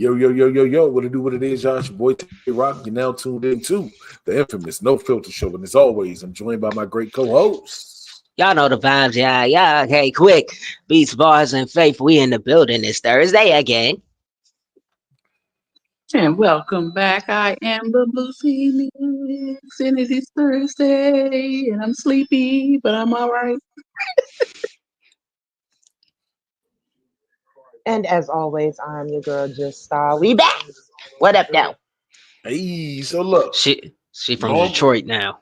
Yo, what it do, what it is, y'all. It's your boy T Rock. You're now tuned into the infamous No Filter Show. And as always, I'm joined by my great co-hosts. Y'all know the vibes, yeah. Okay, quick. Beats, bars, and faith. We in the building this Thursday again. And welcome back. I am the Blue Phoenix, and it is Thursday, and I'm sleepy, but I'm all right. And as always, I'm your girl, Just Star. We back. What up now? Hey, so look. She from Detroit now.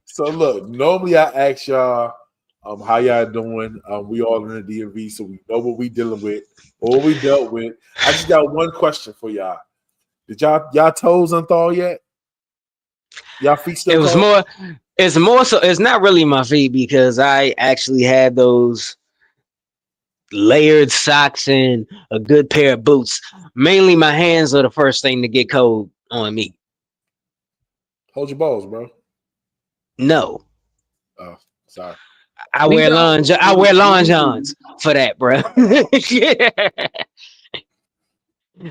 So look, normally I ask y'all how y'all doing. We all in the DMV, so we know what we dealing with or what we dealt with. I just got one question for y'all. Did y'all toes unthaw yet? Y'all feet still cold? It's more so it's not really my feet because I actually had those layered socks and a good pair of boots. Mainly my hands are the first thing to get cold on me. Hold your balls, bro. No. Oh, sorry. I wear long johns for that, bro.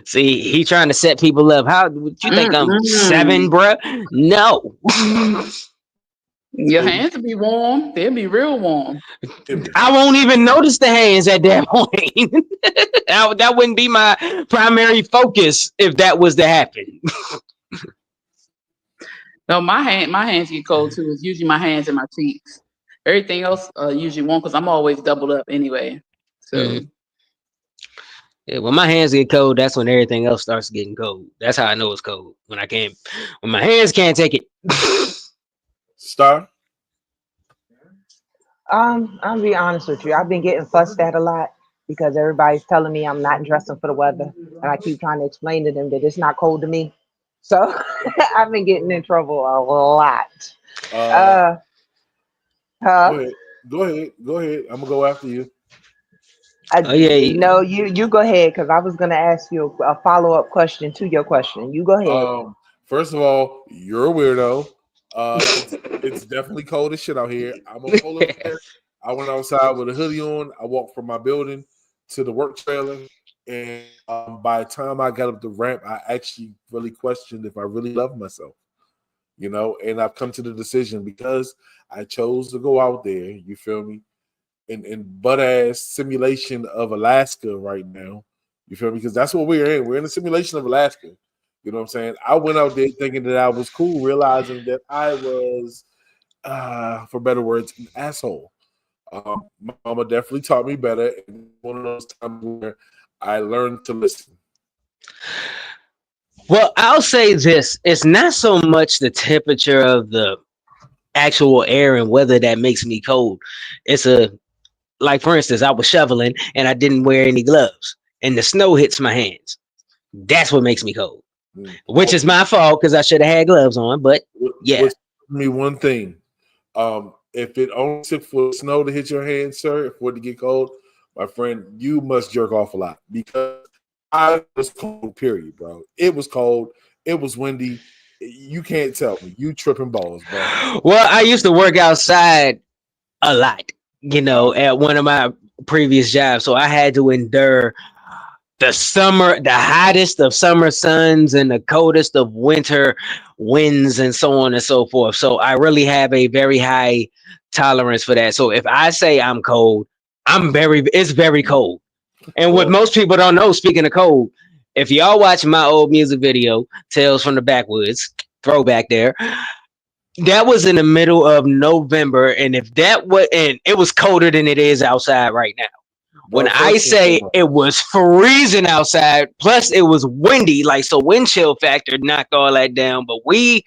See, he trying to set people up. How would you think I'm 7, bro? No. Your hands will be warm. They'll be real warm. I won't even notice the hands at that point. That wouldn't be my primary focus if that was to happen. No, my hands get cold too. It's usually my hands and my cheeks. Everything else usually won't because I'm always doubled up anyway. So yeah, when my hands get cold, that's when everything else starts getting cold. That's how I know it's cold. When my hands can't take it. Star? I'll be honest with you. I've been getting fussed at a lot because everybody's telling me I'm not dressing for the weather, and I keep trying to explain to them that it's not cold to me. So I've been getting in trouble a lot. Go ahead. I'm gonna go after you. No, you go ahead because I was gonna ask you a follow-up question to your question. You go ahead. First of all, you're a weirdo. It's definitely cold as shit out here. I'm a polar bear. I went outside with a hoodie on. I walked from my building to the work trailer, and by the time I got up the ramp, I actually really questioned if I really love myself. You know, and I've come to the decision because I chose to go out there. You feel me? In butt-ass simulation of Alaska right now. You feel me? Because that's what we're in. We're in a simulation of Alaska. You know what I'm saying? I went out there thinking that I was cool, realizing that I was, for better words, an asshole. My mama definitely taught me better. And one of those times where I learned to listen. Well, I'll say this. It's not so much the temperature of the actual air and weather that makes me cold. It's like, for instance, I was shoveling and I didn't wear any gloves and the snow hits my hands. That's what makes me cold, which is my fault because I should have had gloves on. But yeah. Me one thing. If it only took for snow to hit your hands, sir, for it to get cold, my friend, you must jerk off a lot because I was cold, period, bro. It was cold. It was windy. You can't tell me. You tripping balls, bro. Well, I used to work outside a lot, you know, at one of my previous jobs. So I had to endure the hottest of summer suns and the coldest of winter winds and so on and so forth. So I really have a very high tolerance for that. So if I say I'm cold, it's very cold. And what most people don't know, speaking of cold, if y'all watch my old music video, Tales from the Backwoods, throwback there, that was in the middle of November. And it was colder than it is outside right now. When I say it was freezing outside, plus it was windy, so wind chill factor knocked all that down. But we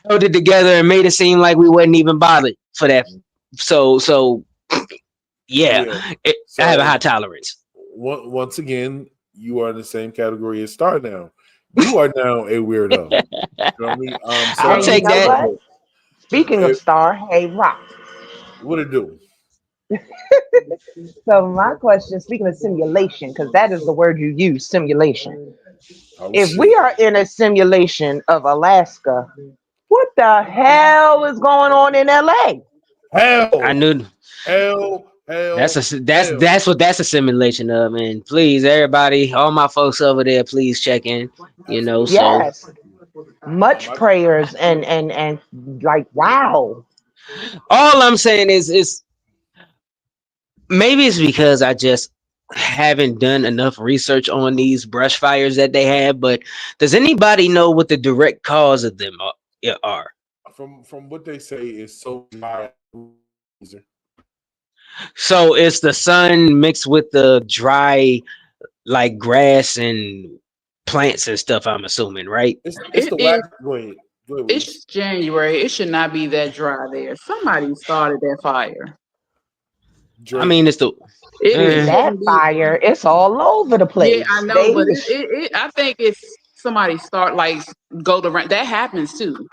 held it together and made it seem like we wasn't even bothered for that. So yeah. I have a high tolerance. Once again, you are in the same category as Star now. You are now a weirdo. You know what I mean? I'll take that. Speaking of Star, hey Rock. What it do? So my question, speaking of simulation, because that is the word you use, simulation. If we are in a simulation of Alaska, what the hell is going on in LA? Hell Hell, hell. That's a simulation of, man. Please, everybody, all my folks over there, please check in. You know, Absolutely. so Yes. Much My, prayers and like wow. all I'm saying is maybe it's because I just haven't done enough research on these brush fires that they have. But does anybody know what the direct cause of them are? from what they say is so dry. So it's the sun mixed with the dry, like grass and plants and stuff. I'm assuming, right? It's It the is. wax. Go ahead. Go ahead, Willis. It's January. It should not be that dry there. Somebody started that fire. I Drake. mean, it's the It eh, That shouldn't be. fire, it's all over the Yeah, I place. know, They but I think it's somebody start like go to rent. That happens too.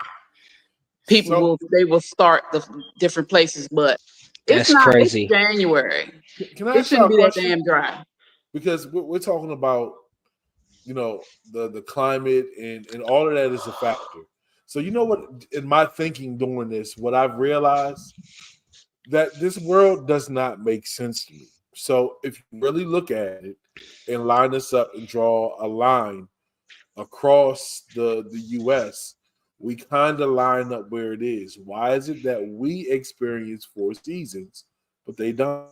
People So will start the different places, but it's that's not. It's crazy. January. can I It ask y'all shouldn't a be that question? damn dry. Because we're talking about the climate and all of that is a factor. So you know what? In my thinking doing this, what I've realized that this world does not make sense to me. So if you really look at it and line this up and draw a line across the US, we kind of line up where it is. Why is it that we experience four seasons, but they don't?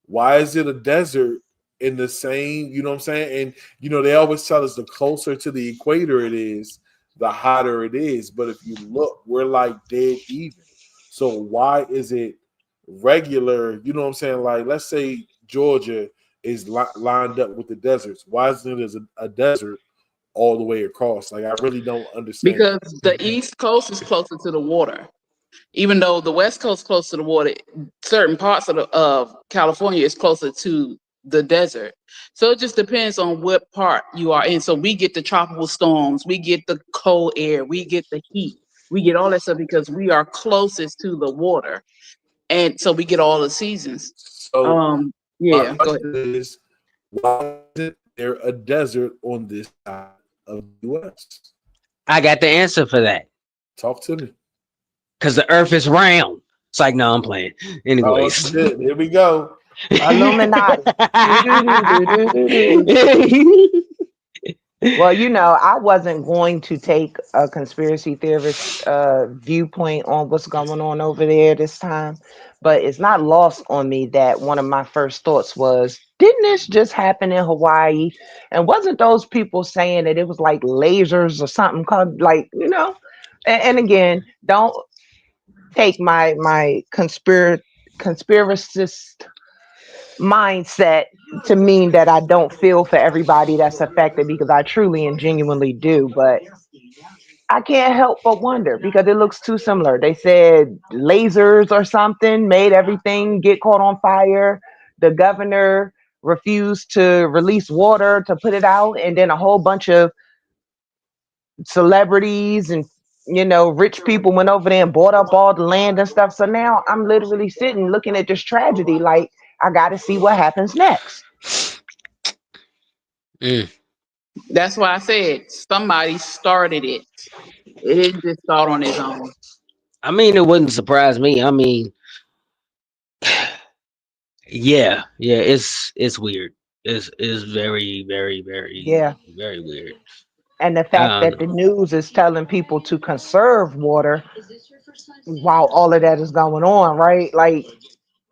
Why is it a desert in the same, you know what I'm saying? And they always tell us the closer to the equator it is, the hotter it is. But if you look, we're like dead even. So why is it regular? You know what I'm saying? Like, let's say Georgia is lined up with the deserts. Why isn't it as a desert all the way across? Like, I really don't understand Because that. the East Coast is closer to the water. Even though the West Coast is close to the water, certain parts of California is closer to the desert. So it just depends on what part you are in. So we get the tropical storms, we get the cold air, we get the heat, we get all that stuff because we are closest to the water, and so we get all the seasons. So my Yeah, go ahead. question is, why isn't there a desert on this side of the US? I got the answer for that. Talk to me. Because the Earth is round. It's like, no, I'm playing. Oh Anyways. shit! Here we go. Illuminati. Do, do, do, do, do, do, do. Well, I wasn't going to take a conspiracy theorist viewpoint on what's going on over there this time, but it's not lost on me that one of my first thoughts was, didn't this just happen in Hawaii? And wasn't those people saying that it was like lasers or something called like, and again, don't take my conspiracist mindset to mean that I don't feel for everybody that's affected because I truly and genuinely do. But I can't help but wonder because it looks too similar. They said lasers or something made everything get caught on fire. The governor refused to release water to put it out, and then a whole bunch of celebrities and rich people went over there and bought up all the land and stuff. So now I'm literally sitting looking at this tragedy like I got to see what happens next. Mm. That's why I said somebody started it. It didn't just start on its own. I mean, it wouldn't surprise me. I mean, yeah, it's weird. It's very, very, very, Yeah. very weird. And the I fact don't that know. the news is telling people to conserve water while all of that is going on, right? Like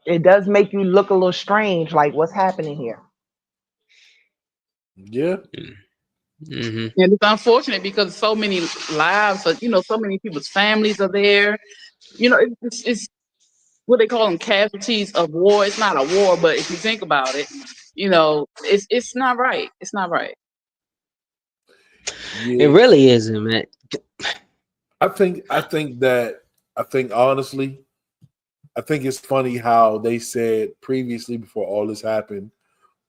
it does make you look a little strange, like what's happening here. Yeah. Mm-hmm. And it's unfortunate because so many lives, so many people's families are there. It's what they call them casualties of war. It's not a war, but if you think about it, it's not right. It's not right. It Yeah. really isn't, man. I think honestly, I think it's funny how they said previously before all this happened,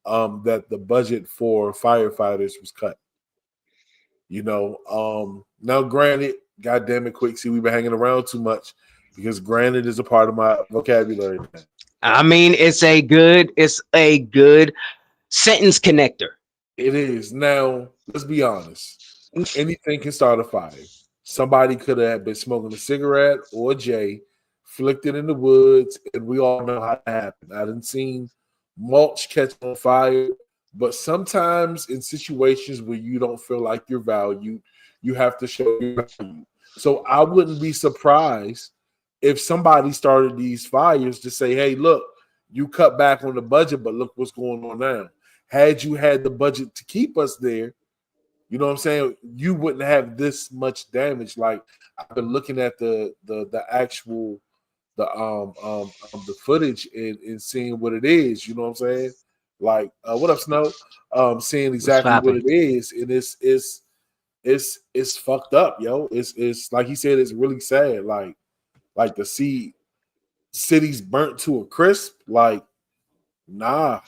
that the budget for firefighters was cut. Now granted, God damn it, Quick, see, we've been hanging around too much because granted is a part of my vocabulary. I mean, it's a good sentence connector. It is. Now, let's be honest. Anything can start a fire. Somebody could have been smoking a cigarette or a J. flicked it in the woods, and we all know how that happened. I didn't seen mulch catch on fire, but sometimes in situations where you don't feel like you're valued, you have to show your value. So I wouldn't be surprised if somebody started these fires to say, hey, look, you cut back on the budget, but look what's going on now. Had you had the budget to keep us there, you know what I'm saying, you wouldn't have this much damage. Like, I've been looking at the actual the footage and seeing what it is, you know what I'm saying? Like, what up, Snow? Seeing What's exactly what popping? it is, and it's fucked up, yo. It's like he said, it's really sad. Like to see cities burnt to a crisp. Like, nah.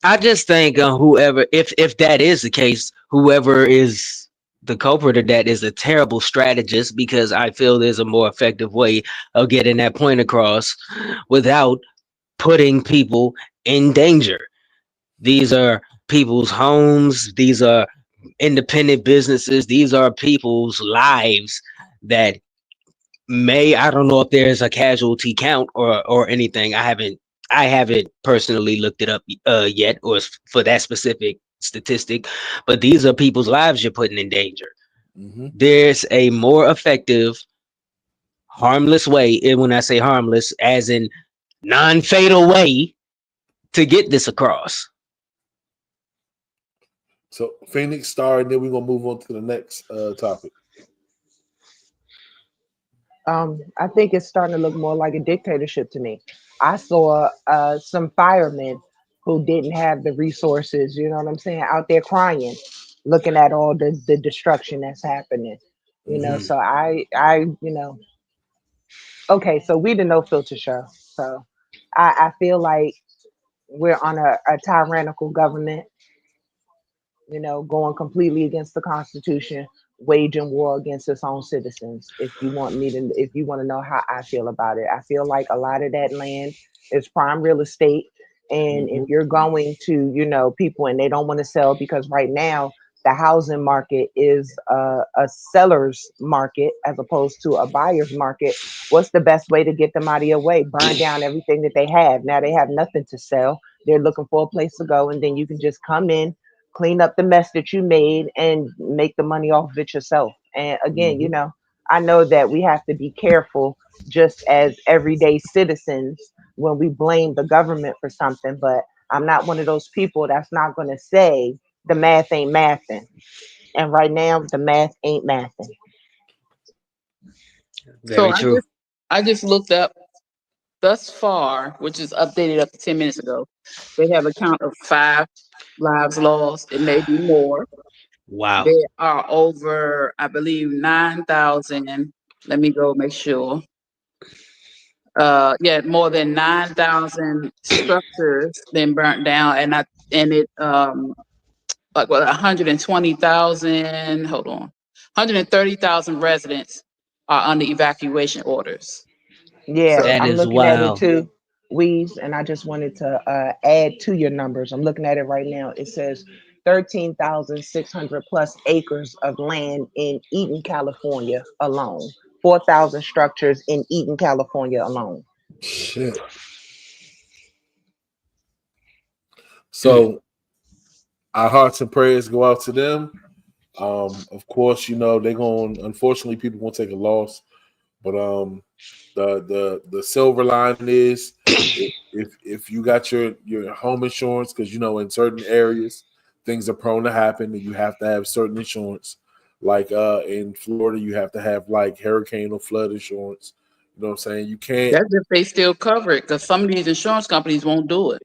I just think whoever, if that is the case, whoever is the culprit of that is a terrible strategist, because I feel there's a more effective way of getting that point across without putting people in danger. These are people's homes. These are independent businesses. These are people's lives that I don't know if there's a casualty count or anything. I haven't personally looked it up yet, or for that specific statistic, but these are people's lives you're putting in danger. Mm-hmm. There's a more effective, harmless way, and when I say harmless, as in non-fatal way, to get this across. So Phoenix Star, and then we're gonna move on to the next topic. I think it's starting to look more like a dictatorship to me. I saw some firemen who didn't have the resources, you know what I'm saying, out there crying, looking at all the destruction that's happening. You know, Mm-hmm. Mm. so okay, so we the no filter show. So I feel like we're on a tyrannical government, going completely against the Constitution, waging war against its own citizens. If you want to know how I feel about it, I feel like a lot of that land is prime real estate. And if Mm-hmm. you're going to, people and they don't want to sell because right now the housing market is a seller's market as opposed to a buyer's market, what's the best way to get them out of your way? Burn down everything that they have. Now they have nothing to sell. They're looking for a place to go, and then you can just come in, clean up the mess that you made, and make the money off of it yourself. And again, Mm-hmm. I know that we have to be careful just as everyday citizens when we blame the government for something, but I'm not one of those people that's not going to say the math ain't mathing. And right now, the math ain't mathing. So Very true. I just looked up thus far, which is updated up to 10 minutes ago. They have a count of 5 lives lost. It may be more. Wow. There are over, I believe, 9,000. Let me go make sure. Yeah, more than 9,000 structures been burnt down, and it like what 120,000. Hold on, 130,000 residents are under evacuation orders. Yeah, So That I'm is looking at it wild. too, Weaves, and I just wanted to add to your numbers. I'm looking at it right now. It says 13,600 plus acres of land in Eden, California alone. 4,000 structures in Eden, California alone. Shit. Mm. So our hearts and prayers go out to them. Of course, they're going. Unfortunately, people gonna take a loss, but the silver lining is if you got your home insurance, because in certain areas things are prone to happen, and you have to have certain insurance. Like in Florida, you have to have like hurricane or flood insurance. You know what I'm saying? You can't. that's if they still cover it, because some of these insurance companies won't do it.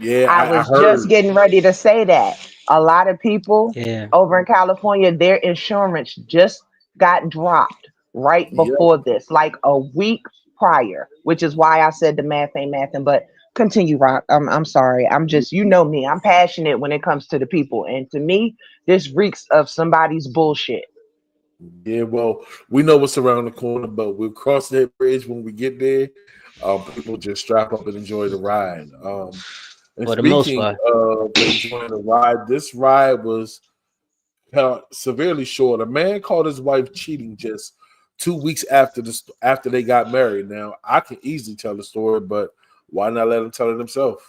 Yeah, I I was just heard. getting ready to say that. A lot of people Yeah. over in California, their insurance just got dropped right Yep. before this, like a week prior, which is why I said the math ain't mathing. But continue, Rock. I'm sorry. I'm just, me, I'm passionate when it comes to the people. And to me, this reeks of somebody's bullshit. Yeah, well, we know what's around the corner, but we'll cross that bridge when we get there. People just strap up and enjoy the ride. And For the most speaking part. of enjoying the ride, this ride was severely short. A man caught his wife cheating just 2 weeks after they got married. Now I can easily tell the story, but why not let them tell it themselves?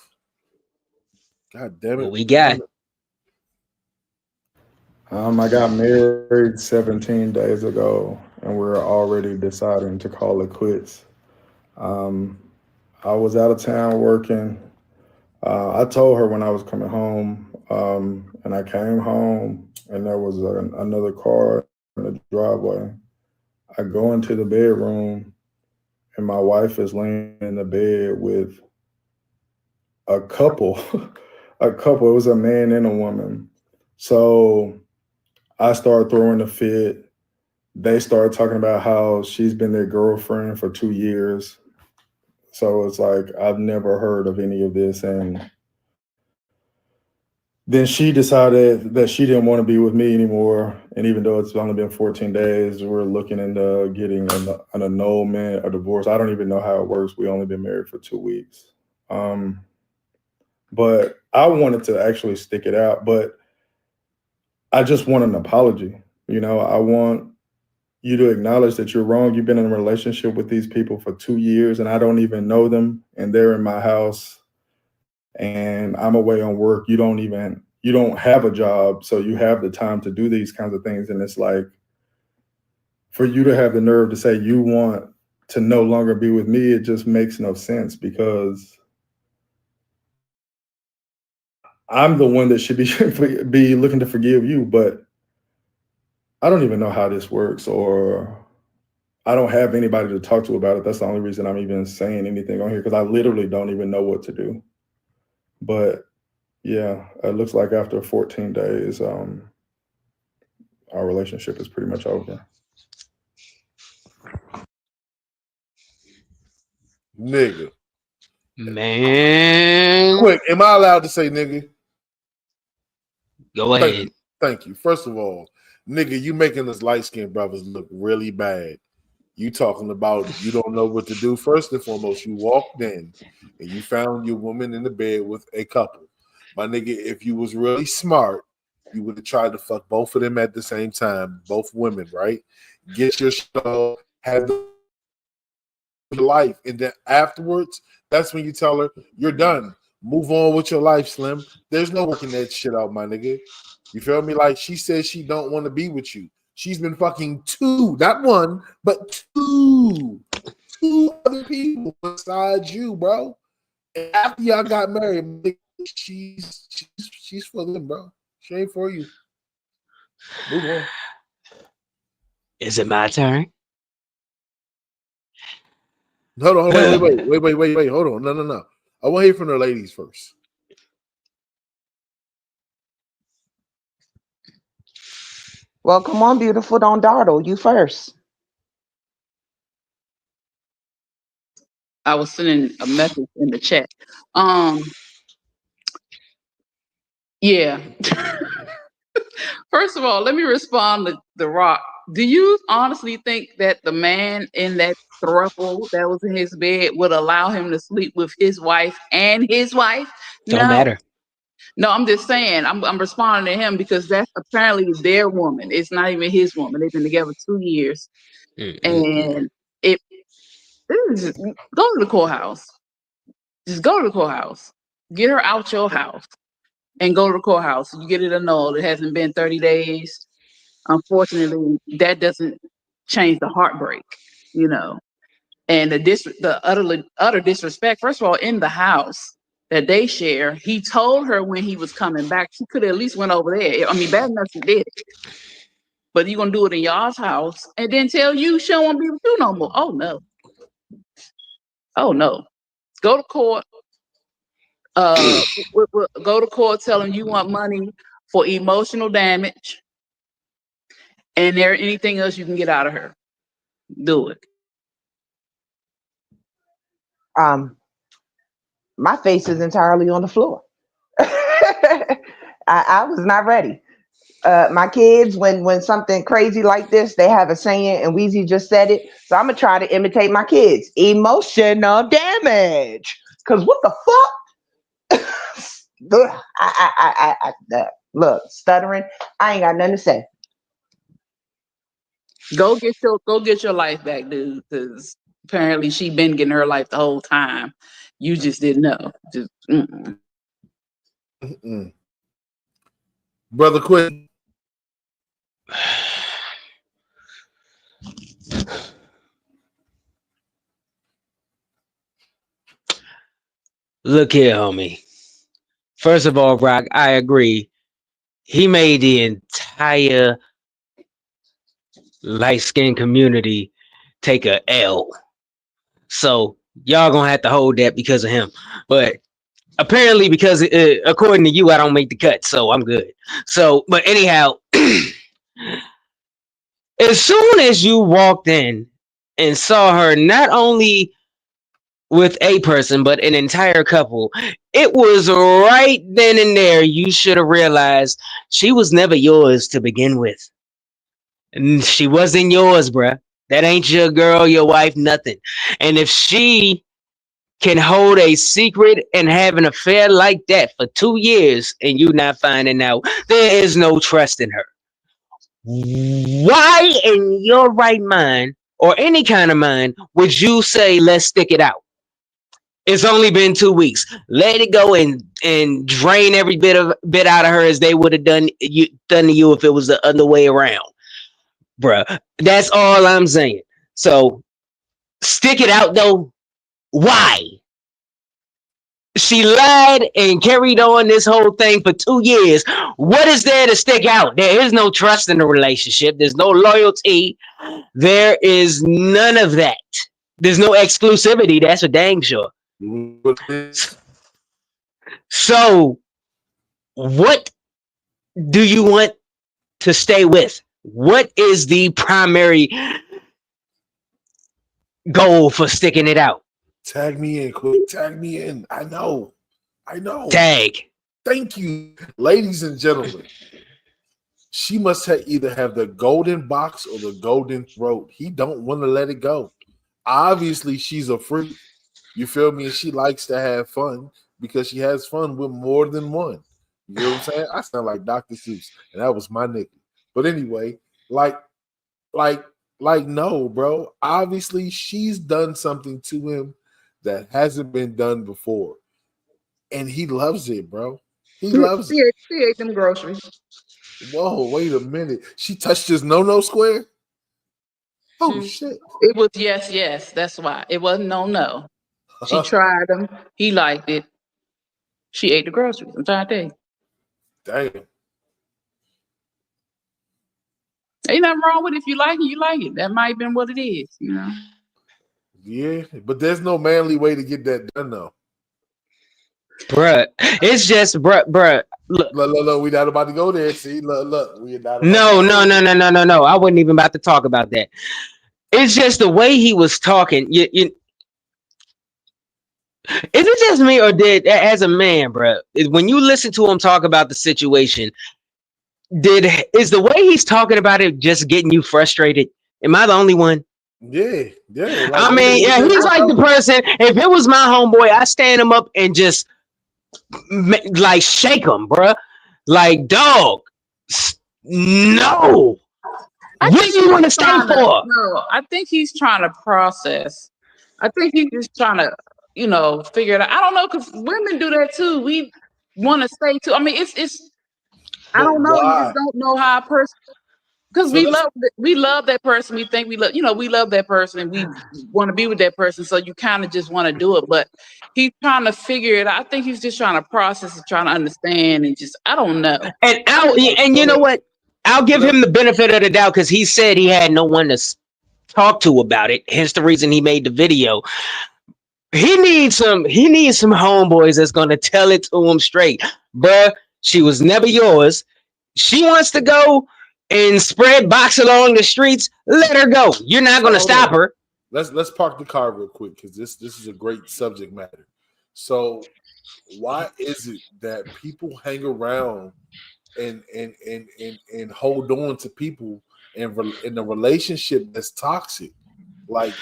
God damn What it! we got? I got married 17 days ago, and we're already deciding to call it quits. Um, I was out of town working. I told her when I was coming home, and I came home, and there was another car in the driveway. I go into the bedroom, and my wife is laying in the bed with a couple, a couple. It was a man and a woman. So I started throwing a fit. They started talking about how she's been their girlfriend for 2 years. So it's like, I've never heard of any of this. And then she decided that she didn't want to be with me anymore. And even though it's only been 14 days, we're looking into getting an annulment, a divorce. I don't even know how it works. We only been married for 2 weeks. But I wanted to actually stick it out. But I just want an apology. I want you to acknowledge that you're wrong. You've been in a relationship with these people for 2 years and I don't even know them, and they're in my house and I'm away on work. You don't have a job, so you have the time to do these kinds of things. And it's like, for you to have the nerve to say you want to no longer be with me, it just makes no sense, because I'm the one that should be looking to forgive you, but I don't even know how this works, or I don't have anybody to talk to about it. That's the only reason I'm even saying anything on here, because I literally don't even know what to do. But yeah, it looks like after 14 days, our relationship is pretty much over. Nigga. Man, Quick, am I allowed to say nigga? go Thank ahead. you. Thank you. First of all, nigga, you making us light-skinned brothers look really bad. You talking about you don't know what to do. First and foremost, you walked in and you found your woman in the bed with a couple. My nigga, if you was really smart, you would have tried to fuck both of them at the same time, both women, right? Get your shit on, have your life, and then afterwards, that's when you tell her you're done. Move on with your life, Slim. There's no working that shit out, my nigga. You feel me? Like, she says she don't want to be with you. She's been fucking two, not one, but two other people besides you, bro. And after y'all got married, she's for them, bro. She ain't for you. Move on. Is it my turn? Hold on, wait. Hold on. No. I want to hear from the ladies first. Well, come on, beautiful. Don't dawdle. You first. I was sending a message in the chat. Yeah. First of all, let me respond to The Rock. Do you honestly think that the man in that throuple that was in his bed would allow him to sleep with his wife and his wife? Don't No. matter. No, I'm just saying, I'm responding to him because that's apparently their woman. It's not even his woman. They've been together 2 years. And it is, go to the courthouse. Just go to the courthouse. Get her out your house and go to the courthouse. You get it annulled. It hasn't been 30 days. Unfortunately, that doesn't change the heartbreak, you know. And the utter disrespect. First of all, in the house that they share, he told her when he was coming back. She could have at least went over there. I mean, bad enough she did it. But you gonna do it in y'all's house and then tell you she don't want to be with you no more. Oh no. Oh no. Go to court. Go to court, tell them you want money for emotional damage, and there anything else you can get out of her. Do it. My face is entirely on the floor. I was not ready. My kids, when something crazy like this, they have a saying, and Weezy just said it. So I'm gonna try to imitate my kids. Emotional damage. Cause what the fuck? Look, stuttering. I ain't got nothing to say. Go get your life back, dude. Because apparently she been getting her life the whole time. You just didn't know. Just Mm-mm. Brother Quinn. Look here, homie. First of all, Brock, I agree. He made the entire light skinned community take a L. So y'all gonna have to hold that because of him. But apparently, because according to you, I don't make the cut, so I'm good. So, but anyhow, as soon as you walked in and saw her, not only with a person, but an entire couple, it was right then and there you should have realized she was never yours to begin with. And she wasn't yours, bruh. That ain't your girl, your wife, nothing. And if she can hold a secret and have an affair like that for 2 years and you not finding out, there is no trust in her. Why in your right mind or any kind of mind would you say, let's stick it out? It's only been 2 weeks. Let it go and drain every bit out of her as they would have done to you if it was the other way around, bruh. That's all I'm saying. So stick it out though. Why? She lied and carried on this whole thing for 2 years. What is there to stick out? There is no trust in the relationship. There's no loyalty. There is none of that. There's no exclusivity. That's for dang sure. So, what do you want to stay with? What is the primary goal for sticking it out? Tag me in, quick. Tag me in. I know. Tag. Thank you, ladies and gentlemen. She must either have the golden box or the golden throat. He don't want to let it go. Obviously, she's a freak. You feel me? And she likes to have fun because she has fun with more than one. You know what I'm saying? I sound like Dr. Seuss, and that was my nigga. But anyway, like, no, bro. Obviously, she's done something to him that hasn't been done before. And he loves it, bro. He loves it. She ate them groceries. Whoa, wait a minute. She touched his no square? Oh, shit. It was yes. That's why. It wasn't no. She tried them. He liked it. She ate the groceries. I'm trying to tell you. Damn. Ain't nothing wrong with it. If you like it, you like it. That might have been what it is, you know. Yeah, but there's no manly way to get that done, though. Bruh, it's just, bruh. Look, we not about to go there. See, look, we not. No. I wasn't even about to talk about that. It's just the way he was talking. Is it just me or as a man, bruh, when you listen to him talk about the situation, is the way he's talking about it just getting you frustrated? Am I the only one? Yeah. Like, I mean, yeah, he's like the person. If it was my homeboy, I stand him up and just like shake him, bruh. Like, dog, no. What do you want to stay for? No, I think he's trying to process. I think he's just trying to, figure it out. I don't know, because women do that too. We want to stay too. I mean, it's. I don't know. Why? You just don't know how a person. Because we love that person. We think we love that person, and we want to be with that person. So you kind of just want to do it, but he's trying to figure it out. I think he's just trying to process it, trying to understand, and just I don't know. And you know what? I'll give him the benefit of the doubt because he said he had no one to talk to about it. Hence the reason he made the video. He needs some homeboys that's gonna tell it to him straight, bruh. She was never yours. She wants to go and spread box along the streets. Let her go. You're not gonna stop her. Let's park the car real quick because this is a great subject matter. So why is it that people hang around and hold on to people in a relationship that's toxic? Like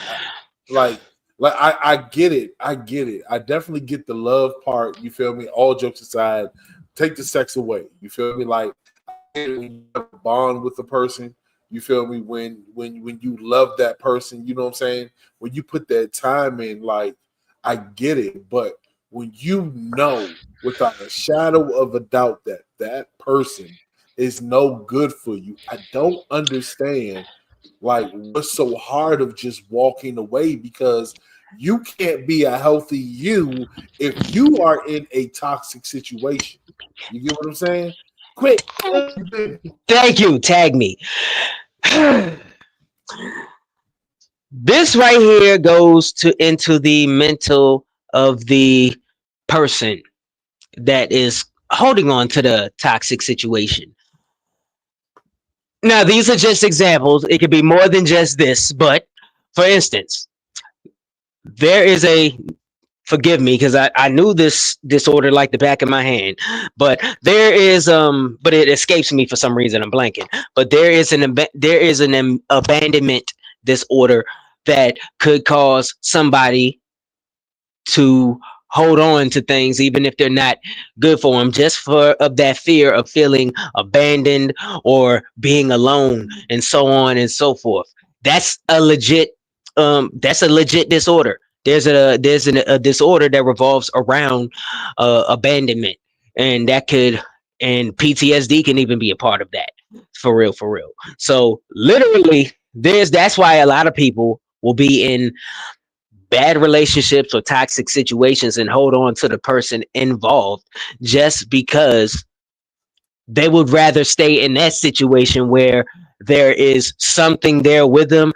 I get it. I definitely get the love part. You feel me? All jokes aside, take the sex away. You feel me? Like when you have a bond with the person, You feel me? When you love that person, you know what I'm saying? When you put that time in, like, I get it, but when you know without a shadow of a doubt that that person is no good for you, I don't understand like what's so hard of just walking away, because you can't be a healthy you if you are in a toxic situation. You get what I'm saying? Quick. Thank you. Tag me. This right here goes to into the mental of the person that is holding on to the toxic situation. Now, these are just examples. It could be more than just this, but for instance, there is a forgive me because I knew this disorder like the back of my hand, but there is but it escapes me for some reason. I'm blanking. But there is an abandonment disorder that could cause somebody to hold on to things even if they're not good for them, just for of that fear of feeling abandoned or being alone and so on and so forth. That's a legit disorder. There's a disorder that revolves around abandonment, and that could and PTSD can even be a part of that, for real, for real. So literally that's why a lot of people will be in bad relationships or toxic situations and hold on to the person involved just because they would rather stay in that situation where there is something there with them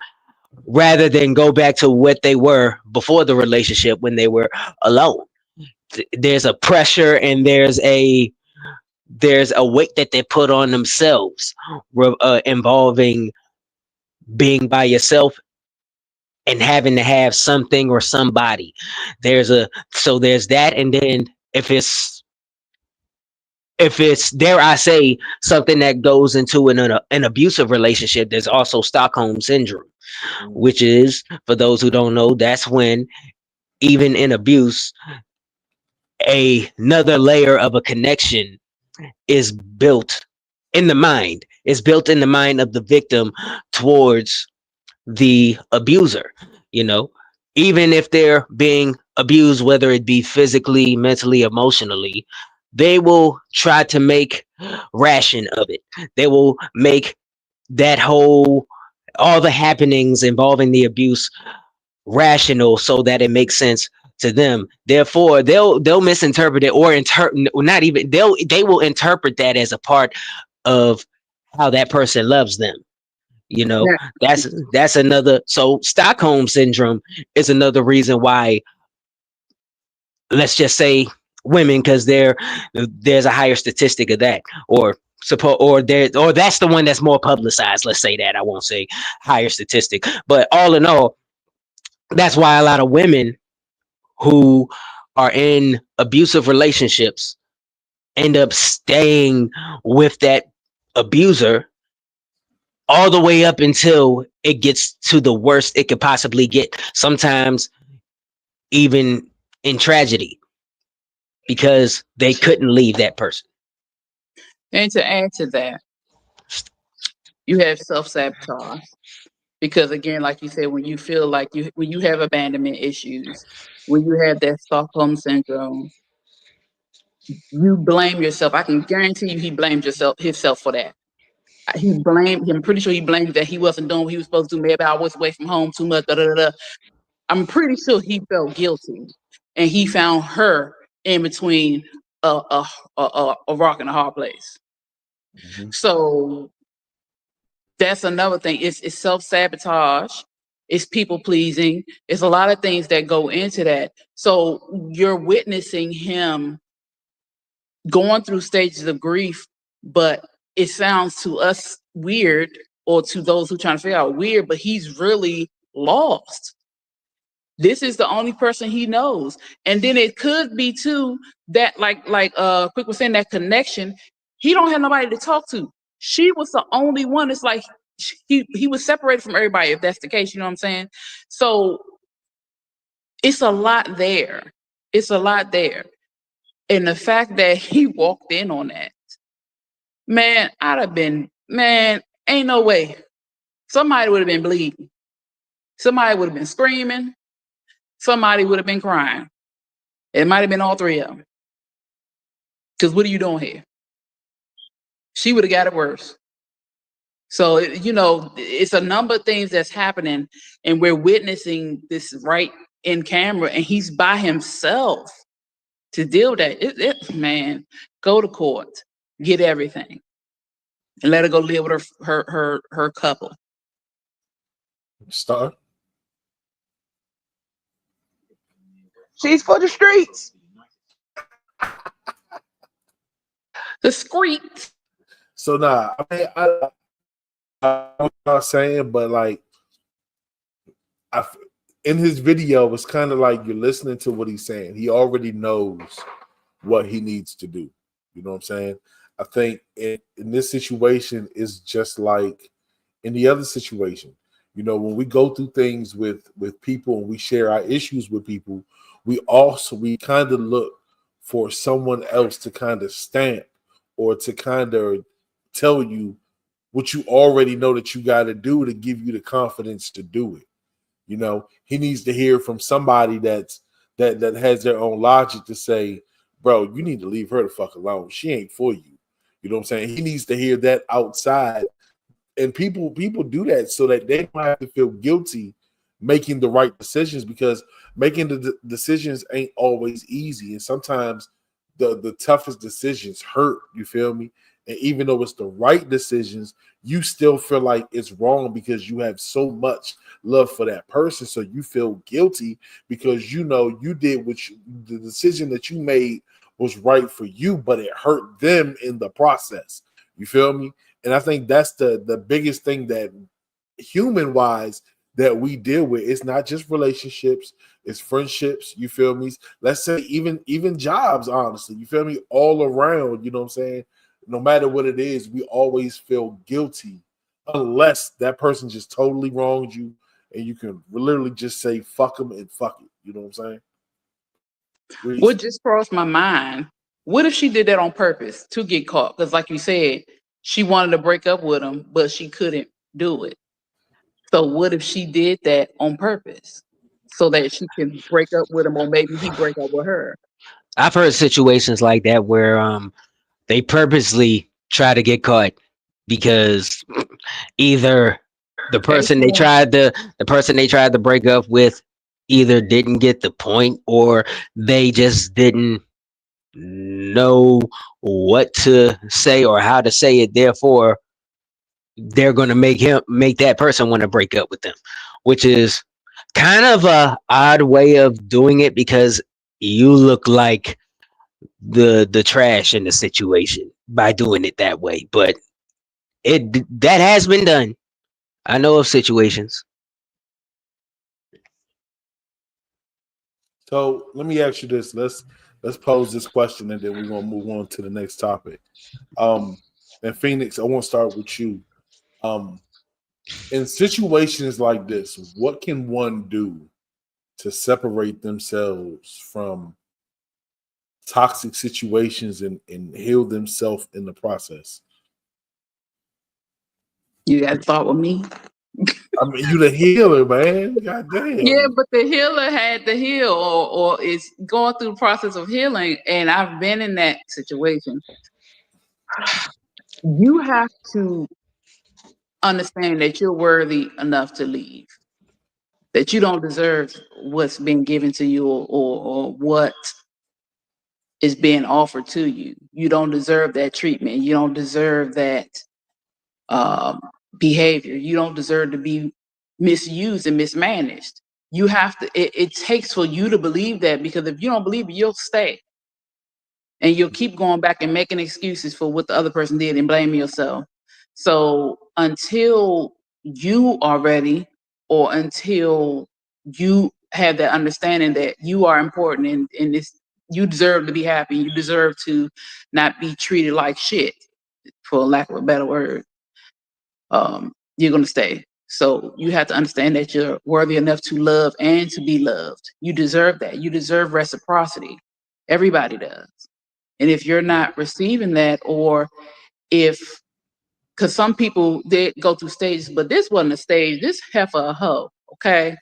rather than go back to what they were before the relationship when they were alone. There's a pressure and there's a weight that they put on themselves involving being by yourself and having to have something or somebody. There's that, and then if it's dare I say something that goes into an abusive relationship, there's also Stockholm syndrome, which is, for those who don't know, that's when even in abuse, another layer of a connection is built in the mind. Is built in the mind of the victim towards the abuser, you know, even if they're being abused, whether it be physically, mentally, emotionally, they will try to make ration of it. They will make that whole all the happenings involving the abuse rational so that it makes sense to them. Therefore, they'll misinterpret it or not even they will interpret that as a part of how that person loves them. You know, Yeah. that's another. So Stockholm syndrome is another reason why, let's just say women, because there's a higher statistic of that, or that's the one that's more publicized. Let's say that. I won't say higher statistic, but all in all, that's why a lot of women who are in abusive relationships end up staying with that abuser all the way up until it gets to the worst it could possibly get. Sometimes even in tragedy, because they couldn't leave that person. And to add to that, you have self-sabotage. Because again, like you said, when you feel like when you have abandonment issues, when you have that Stockholm syndrome, you blame yourself. I can guarantee you he blamed himself for that. I'm pretty sure he blamed that he wasn't doing what he was supposed to do. Maybe I was away from home too much. Da, da, da, da. I'm pretty sure he felt guilty, and he found her in between a rock and a hard place. Mm-hmm. So that's another thing. It's self-sabotage. It's people pleasing. It's a lot of things that go into that. So you're witnessing him going through stages of grief, but it sounds to us weird, or to those who trying to figure out weird, but he's really lost. This is the only person he knows. And then it could be too that like Quick was saying, that connection, he don't have nobody to talk to. She was the only one. It's like he was separated from everybody, if that's the case, you know what I'm saying? So it's a lot there. It's a lot there. And the fact that he walked in on that, man, I'd have been, man, ain't no way. somebody would have been bleeding. Somebody would have been screaming. Somebody would have been crying. It might have been all three of them. Because what are you doing here? She would have got it worse. So, it's a number of things that's happening, and we're witnessing this right in camera, and he's by himself to deal with that. Man, go to court, get everything, and let her go live with her couple. Star. She's for the streets. The street. So nah, I mean, I what I'm saying, but like, in his video, it's kind of like you're listening to what he's saying. He already knows what he needs to do. You know what I'm saying? I think in this situation is just like in the other situation. When we go through things with people and we share our issues with people, we kind of look for someone else to kind of stamp or to kind of tell you what you already know that you got to do to give you the confidence to do it. He needs to hear from somebody that has their own logic to say, bro, you need to leave her the fuck alone. She ain't for you. You know what I'm saying? He needs to hear that outside. And people do that so that they don't have to feel guilty making the right decisions, because making the decisions ain't always easy. And sometimes the toughest decisions hurt, you feel me? And even though it's the right decisions, you still feel like it's wrong because you have so much love for that person. So you feel guilty because you did the decision that you made was right for you, but it hurt them in the process. You feel me? And I think that's the biggest thing that human wise that we deal with. It's not just relationships, it's friendships, you feel me? Let's say even jobs, honestly, you feel me? All around, you know what I'm saying? No matter what it is, we always feel guilty unless that person just totally wronged you and you can literally just say fuck them and fuck it. You know what I'm saying? What just crossed my mind, what if she did that on purpose to get caught? Because like you said, she wanted to break up with him, but she couldn't do it. So what if she did that on purpose so that she can break up with him, or maybe he break up with her? I've heard situations like that where they purposely try to get caught because either the person they tried to break up with either didn't get the point or they just didn't know what to say or how to say it. Therefore, they're going to make that person want to break up with them, which is kind of a odd way of doing it because you look like the trash in the situation by doing it that way. But that has been done. I know of situations. So let me ask you this. Let's pose this question and then we're gonna move on to the next topic. And Phoenix, I want to start with you. In situations like this, what can one do to separate themselves from toxic situations and heal themselves in the process? You got to thought with me. I mean, you the healer, man. God damn. Yeah, but the healer had to heal or is going through the process of healing. And I've been in that situation. You have to understand that you're worthy enough to leave, that you don't deserve what's been given to you or what is being offered to you. You don't deserve that treatment. You don't deserve that behavior. You don't deserve to be misused and mismanaged. You have to, it takes for you to believe that, because if you don't believe it, you'll stay. And you'll keep going back and making excuses for what the other person did and blaming yourself. So until you are ready, or until you have that understanding that you are important and this, you deserve to be happy, you deserve to not be treated like shit, for lack of a better word, you're going to stay. So you have to understand that you're worthy enough to love and to be loved. You deserve that. You deserve reciprocity. Everybody does. And if you're not receiving that, or if because some people did go through stages, but this wasn't a stage. This heifer a hoe. Okay,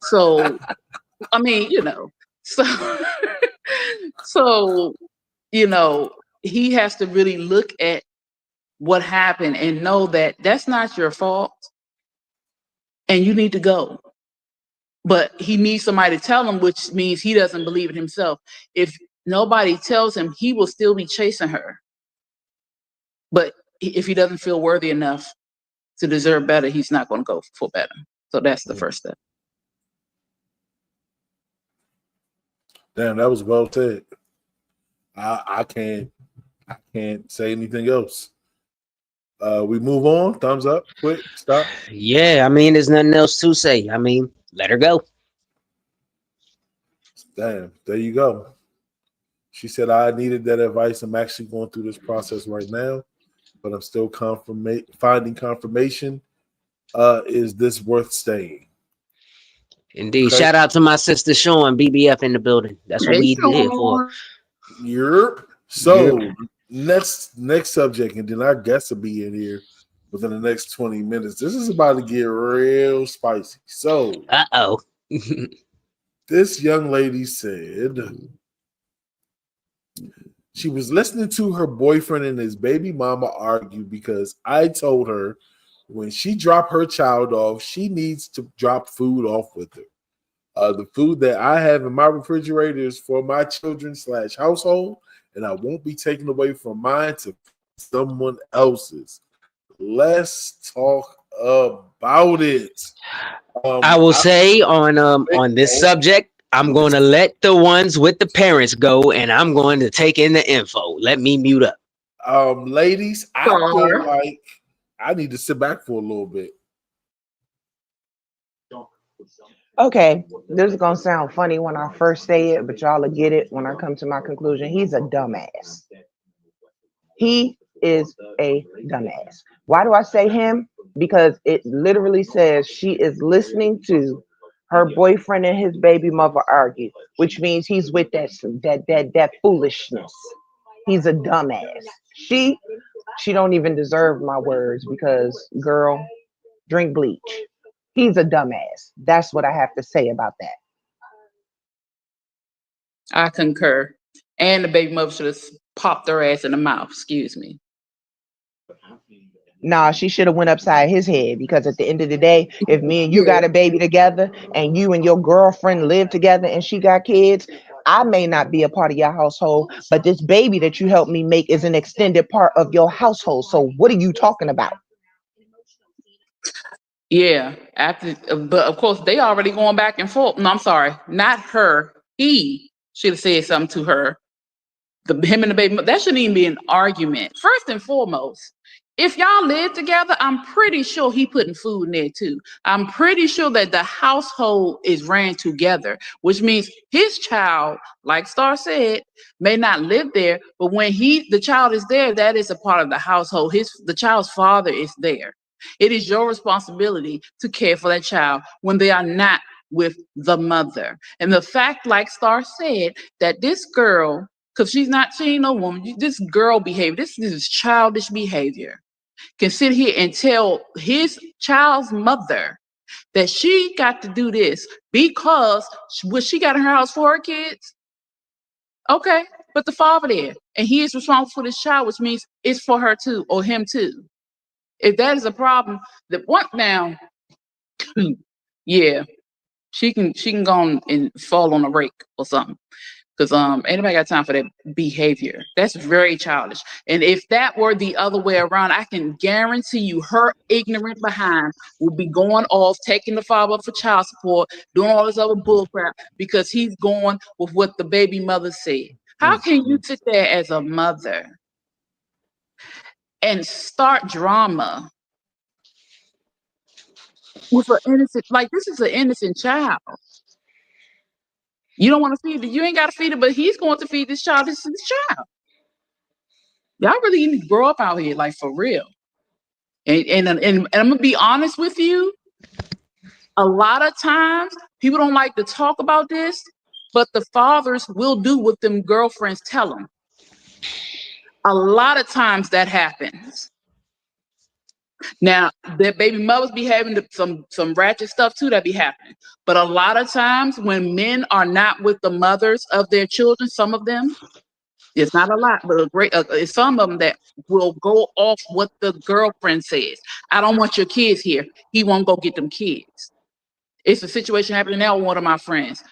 so I mean, so so he has to really look at what happened and know that that's not your fault, and you need to go. But he needs somebody to tell him, which means he doesn't believe it himself. If nobody tells him, he will still be chasing her. But if he doesn't feel worthy enough to deserve better, he's not going to go for better. So that's the first step. Damn, that was well said. I can't say anything else. We move on. Thumbs up. Quick. Stop. Yeah, I mean, there's nothing else to say. I mean, let her go. Damn. There you go. She said, I needed that advice. I'm actually going through this process right now, but I'm still finding confirmation. Is this worth staying? Indeed. Okay. Shout out to my sister Sean, BBF in the building. That's what we here for. Yep. So next subject, and then our guests will be in here within the next 20 minutes. This is about to get real spicy. So this young lady said she was listening to her boyfriend and his baby mama argue because I told her when she dropped her child off, she needs to drop food off with her. The food that I have in my refrigerator is for my children / household, and I won't be taking away from mine to someone else's. Let's talk about it. I will say on this subject, I'm going to let the ones with the parents go, and I'm going to take in the info. Let me mute up. Ladies, I feel like I need to sit back for a little bit. Okay, this is gonna sound funny when I first say it, but y'all will get it when I come to my conclusion. He's a dumbass. He is a dumbass. Why do I say him? Because it literally says she is listening to her boyfriend and his baby mother argue, which means he's with that foolishness. He's a dumbass. She don't even deserve my words because, girl, drink bleach. He's a dumbass. That's what I have to say about that. I concur. And the baby mother should have popped her ass in the mouth. Excuse me. Nah, she should have went upside his head, because at the end of the day, if me and you got a baby together and you and your girlfriend live together and she got kids, I may not be a part of your household, but this baby that you helped me make is an extended part of your household. So what are you talking about? Yeah, but of course they already going back and forth. No, I'm sorry, not her. He should have said something to her. Him and the baby, that shouldn't even be an argument. First and foremost, if y'all live together, I'm pretty sure he putting food in there too. I'm pretty sure that the household is ran together, which means his child, like Star said, may not live there, but when the child is there, that is a part of the household. The child's father is there. It is your responsibility to care for that child when they are not with the mother. And the fact, like Star said, that this girl, because she ain't no woman, this girl behavior, this is childish behavior, can sit here and tell his child's mother that she got to do this because what she got in her house for her kids. Okay, but the father there, and he is responsible for this child, which means it's for her too, or him too. If that is a problem, that what now? Yeah, she can go on and fall on a rake or something. Because anybody got time for that behavior? That's very childish. And if that were the other way around, I can guarantee you her ignorant behind will be going off, taking the father up for child support, doing all this other bullcrap because he's going with what the baby mother said. How can you sit there as a mother and start drama with an innocent, like this is an innocent child? You don't want to feed it. You ain't got to feed it, but he's going to feed this child. This is his child. Y'all really need to grow up out here, like for real. And I'm gonna be honest with you. A lot of times, people don't like to talk about this, but the fathers will do what them girlfriends tell them. A lot of times that happens. Now, their baby mothers be having some ratchet stuff too that be happening. But a lot of times when men are not with the mothers of their children, some of them, it's not a lot, but it's some of them that will go off what the girlfriend says. I don't want your kids here. He won't go get them kids. It's a situation happening now with one of my friends.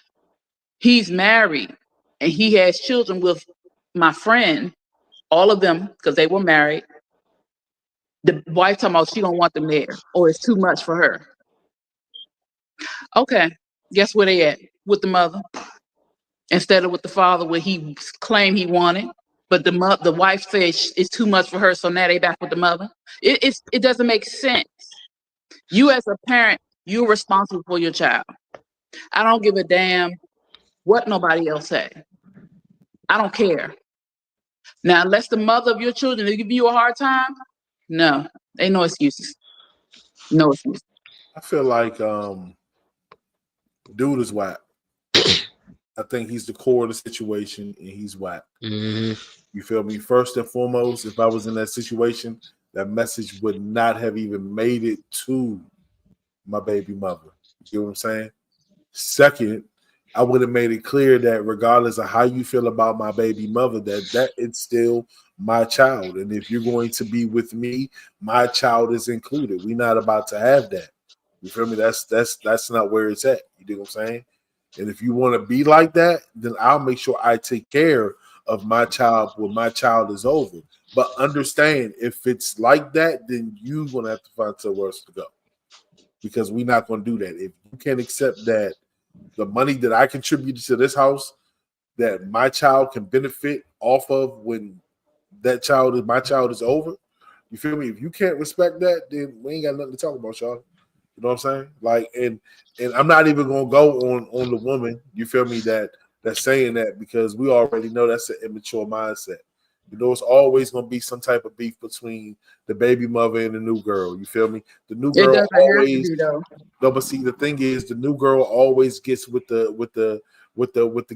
He's married and he has children with my friend, all of them, because they were married. The wife talking about she don't want them there, or it's too much for her. Okay, guess where they at? With the mother instead of with the father, where he claimed he wanted, but the wife says it's too much for her, so now they back with the mother. It doesn't make sense. You as a parent, you're responsible for your child. I don't give a damn what nobody else say. I don't care. Now, unless the mother of your children is giving you a hard time, no, ain't no excuses. No excuses. I feel like dude is whack. I think he's the core of the situation, and he's whack. Mm-hmm. You feel me? First and foremost, if I was in that situation, that message would not have even made it to my baby mother. You know what I'm saying? Second, I would have made it clear that regardless of how you feel about my baby mother, that it's still my child. And if you're going to be with me, my child is included. We're not about to have that. You feel me? That's not where it's at. You know what I'm saying? And if you want to be like that, then I'll make sure I take care of my child when my child is over. But understand, if it's like that, then you're going to have to find somewhere else to go. Because we're not going to do that. If you can't accept that the money that I contributed to this house, that my child can benefit off of when my child is over, you feel me? If you can't respect that, then we ain't got nothing to talk about, y'all. You know what I'm saying? Like, and I'm not even gonna go on the woman, you feel me, that's saying that, because we already know that's an immature mindset. You know, it's always gonna be some type of beef between the baby mother and the new girl. You feel me? The new It girl doesn't always have to be, though. no, but see, the thing is, the new girl always gets with the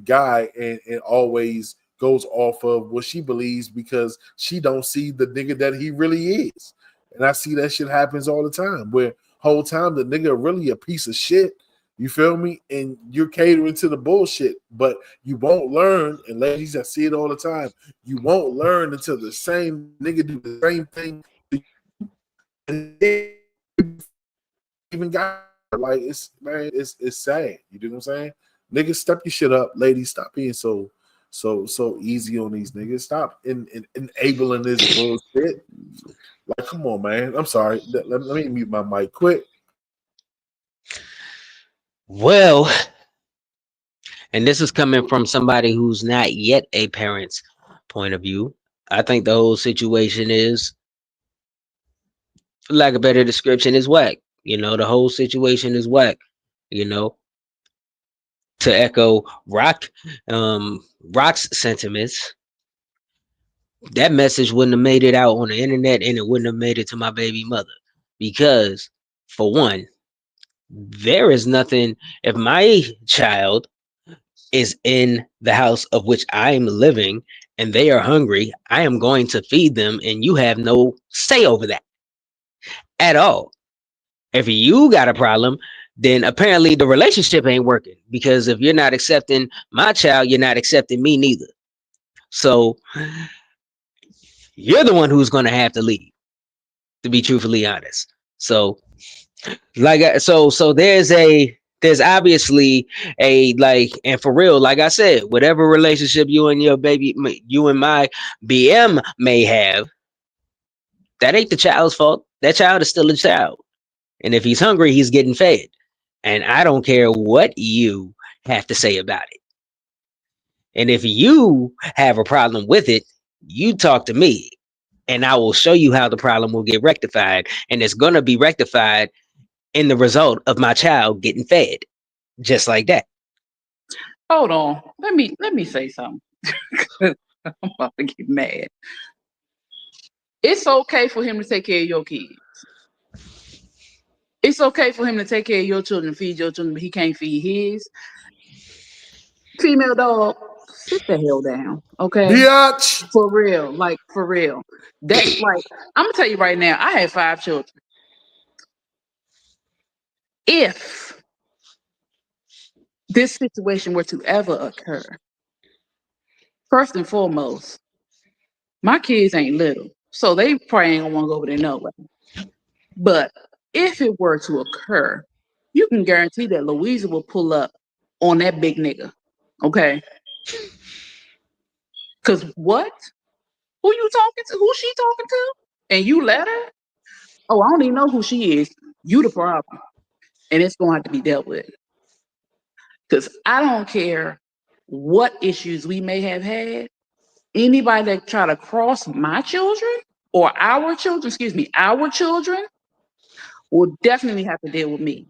guy and always goes off of what she believes, because she don't see the nigga that he really is. And I see that shit happens all the time, where whole time the nigga really a piece of shit. You feel me? And you're catering to the bullshit, but you won't learn. And ladies, I see it all the time. You won't learn until the same nigga do the same thing to you. And they even got like, it's sad. You know what I'm saying? Niggas, step your shit up. Ladies, stop being so easy on these niggas. Stop enabling this bullshit. Like, come on, man. I'm sorry. Let me mute my mic quick. Well, and this is coming from somebody who's not yet a parent's point of view. I think the whole situation is, for lack of a better description, is whack. You know, the whole situation is whack. You know, to echo Rock's sentiments, that message wouldn't have made it out on the internet, and it wouldn't have made it to my baby mother. Because, for one, there is nothing, if my child is in the house of which I am living and they are hungry, I am going to feed them, and you have no say over that at all. If you got a problem, then apparently the relationship ain't working, because if you're not accepting my child, you're not accepting me neither. So you're the one who's going to have to leave, to be truthfully honest. So there's obviously a, like, and for real, like I said, whatever relationship you and my BM may have, that ain't the child's fault. That child is still a child. And if he's hungry, he's getting fed. And I don't care what you have to say about it. And if you have a problem with it, you talk to me, and I will show you how the problem will get rectified. And it's going to be rectified in the result of my child getting fed, just like that. Hold on. Let me say something. I'm about to get mad. It's okay for him to take care of your kids. It's okay for him to take care of your children, feed your children, but he can't feed his. Female dog, sit the hell down, okay? Biatch. For real, like, for real. That's like, I'm gonna tell you right now, I had 5 children. If this situation were to ever occur, first and foremost, my kids ain't little, so they probably ain't gonna want to go over there no way. But if it were to occur, you can guarantee that Louisa will pull up on that big nigga. Okay? Because what? Who you talking to? Who she talking to? And you let her? Oh, I don't even know who she is. You the problem. And it's going to have to be dealt with. Because I don't care what issues we may have had. Anybody that try to cross my children or our children, excuse me, our children will definitely have to deal with me.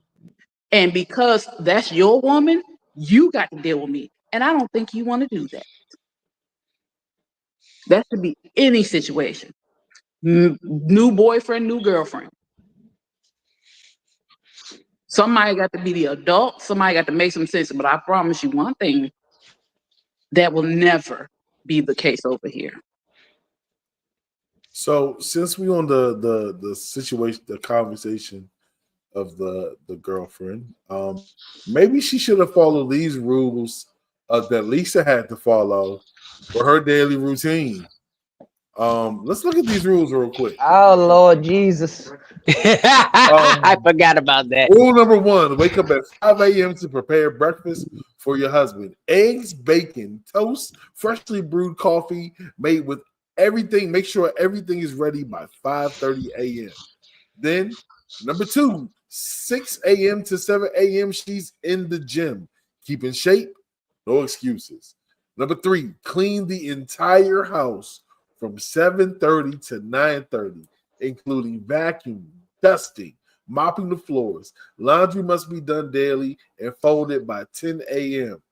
And because that's your woman, you got to deal with me. And I don't think you want to do that. That should be any situation. New boyfriend, new girlfriend. Somebody got to be the adult. Somebody got to make some sense. But I promise you one thing, that will never be the case over here. So since we on the situation, the conversation of the girlfriend, maybe she should have followed these rules that Lisa had to follow for her daily routine. Let's look at these rules real quick. Oh Lord Jesus. I forgot about that. Rule number 1: wake up at 5 a.m. to prepare breakfast for your husband. Eggs, bacon, toast, freshly brewed coffee made with everything. Make sure everything is ready by 5:30 a.m. Then, number 2, 6 a.m. to 7 a.m. she's in the gym. Keep in shape, no excuses. Number 3, clean the entire house from 7:30 to 9:30, including vacuum, dusting, mopping the floors. Laundry must be done daily and folded by 10 a.m.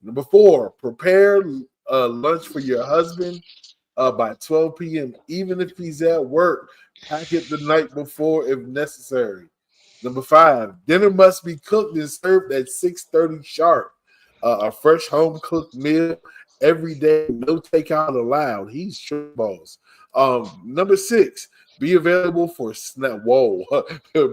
Number 4, prepare lunch for your husband by 12 p.m. Even if he's at work, pack it the night before if necessary. Number 5, dinner must be cooked and served at 6:30 sharp. A fresh home cooked meal every day, no takeout allowed. He's short balls. Number 6, be available for snack. Whoa,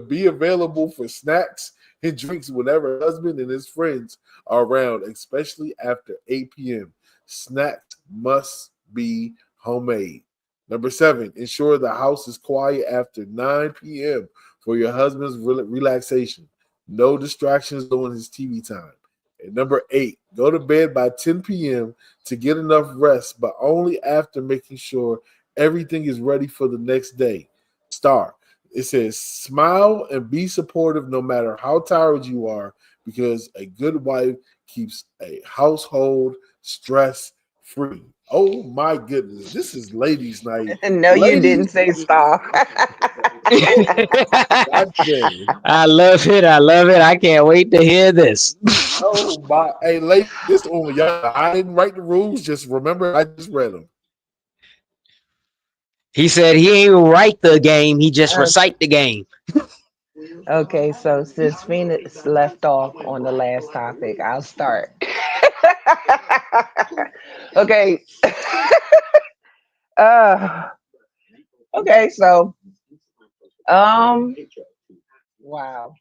be available for snacks and drinks whenever husband and his friends are around, especially after 8 p.m. Snacks must be homemade. Number 7, ensure the house is quiet after 9 p.m. for your husband's relaxation. No distractions during his TV time. And number 8, go to bed by 10 p.m. to get enough rest, but only after making sure everything is ready for the next day. Star. It says, smile and be supportive no matter how tired you are, because a good wife keeps a household stress free. Oh my goodness. This is ladies' night. No, you didn't say stop. I love it. I love it. I can't wait to hear this. Oh my. Hey, ladies, this on y'all. I didn't write the rules. Just remember, I just read them. He said he ain't write the game. He just recite the game. Okay, so since Phoenix left off on the last topic, I'll start. Okay. Okay, so wow.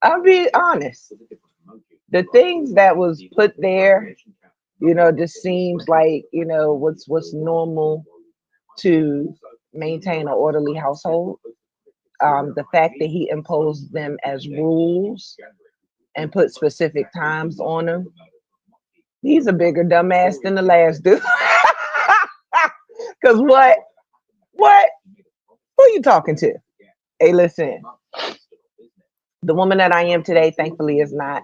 I'll be honest. The things that was put there, just seems like, what's normal to maintain an orderly household. The fact that he imposed them as rules and put specific times on them, he's a bigger dumbass than the last dude. Because what? Who are you talking to? Hey, listen. The woman that I am today, thankfully, is not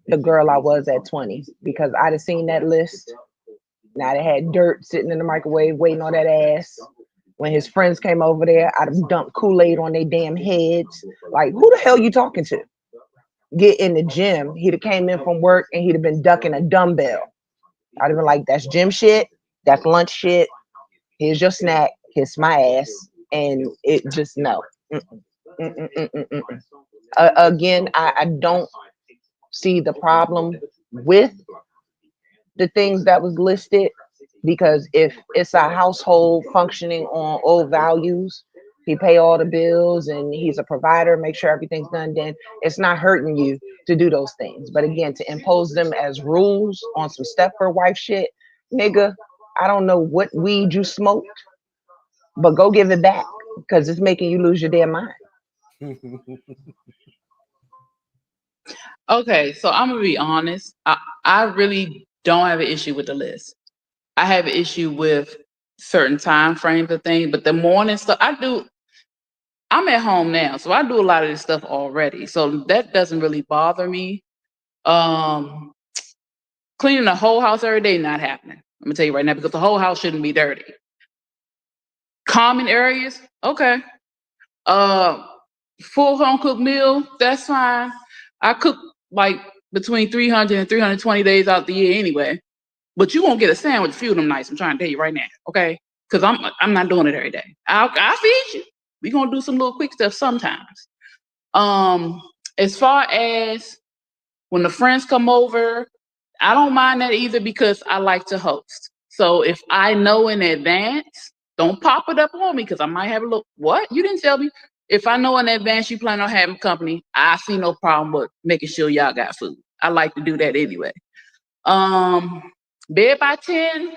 the girl I was at 20, because I'd have seen that list. Now they had dirt sitting in the microwave waiting on that ass. When his friends came over there, I'd have dumped Kool-Aid on their damn heads. Like, who the hell you talking to? Get in the gym. He'd have came in from work and he'd have been ducking a dumbbell. I'd have been like, that's gym shit. That's lunch shit. Here's your snack. Kiss my ass. And it just, no. Again, I don't see the problem with the things that was listed, because if it's a household functioning on old values, he pay all the bills and he's a provider, make sure everything's done, then it's not hurting you to do those things. But again, to impose them as rules on some Stepford wife shit, nigga, I don't know what weed you smoked, but go give it back because it's making you lose your damn mind. Okay, so I'm gonna be honest. I really don't have an issue with the list. I have an issue with certain time frames of things, but the morning stuff I'm at home now, so I do a lot of this stuff already. So that doesn't really bother me. Um Cleaning the whole house every day, not happening. I'm gonna tell you right now, because the whole house shouldn't be dirty. Common areas, okay. Uh Full home cooked meal, that's fine. I cook like between 300 and 320 days out the year anyway. But you won't get a sandwich a few of them nights. I'm trying to tell you right now, okay? Because I'm not doing it every day. I'll feed you. We're gonna do some little quick stuff sometimes. As far as when the friends come over, I don't mind that either because I like to host. So if I know in advance, don't pop it up on me because I might have a look. What? You didn't tell me. If I know in advance you plan on having company, I see no problem with making sure y'all got food. I like to do that anyway. Um, Bed by 10,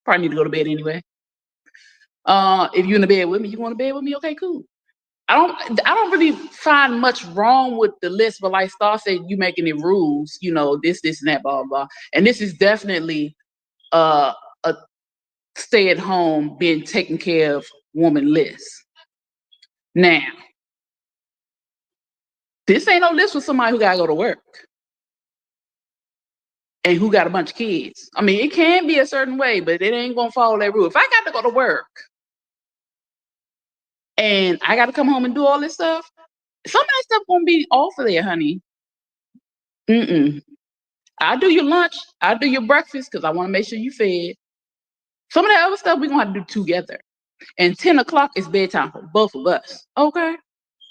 probably need to go to bed anyway. If you're in the bed with me, you want to bed with me? Okay, cool. I don't really find much wrong with the list, but like Star said, you making it rules, this, and that, blah, blah. And this is definitely a stay at home, being taken care of woman list. Now, this ain't no list for somebody who gotta go to work and who got a bunch of kids. I mean, it can be a certain way, but it ain't gonna follow that rule. If I got to go to work and I got to come home and do all this stuff, some of that stuff gonna be off of there, honey. I do your lunch, I do your breakfast because I want to make sure you fed. Some of that other stuff we're gonna have to do together. And 10 o'clock is bedtime for both of us. Okay?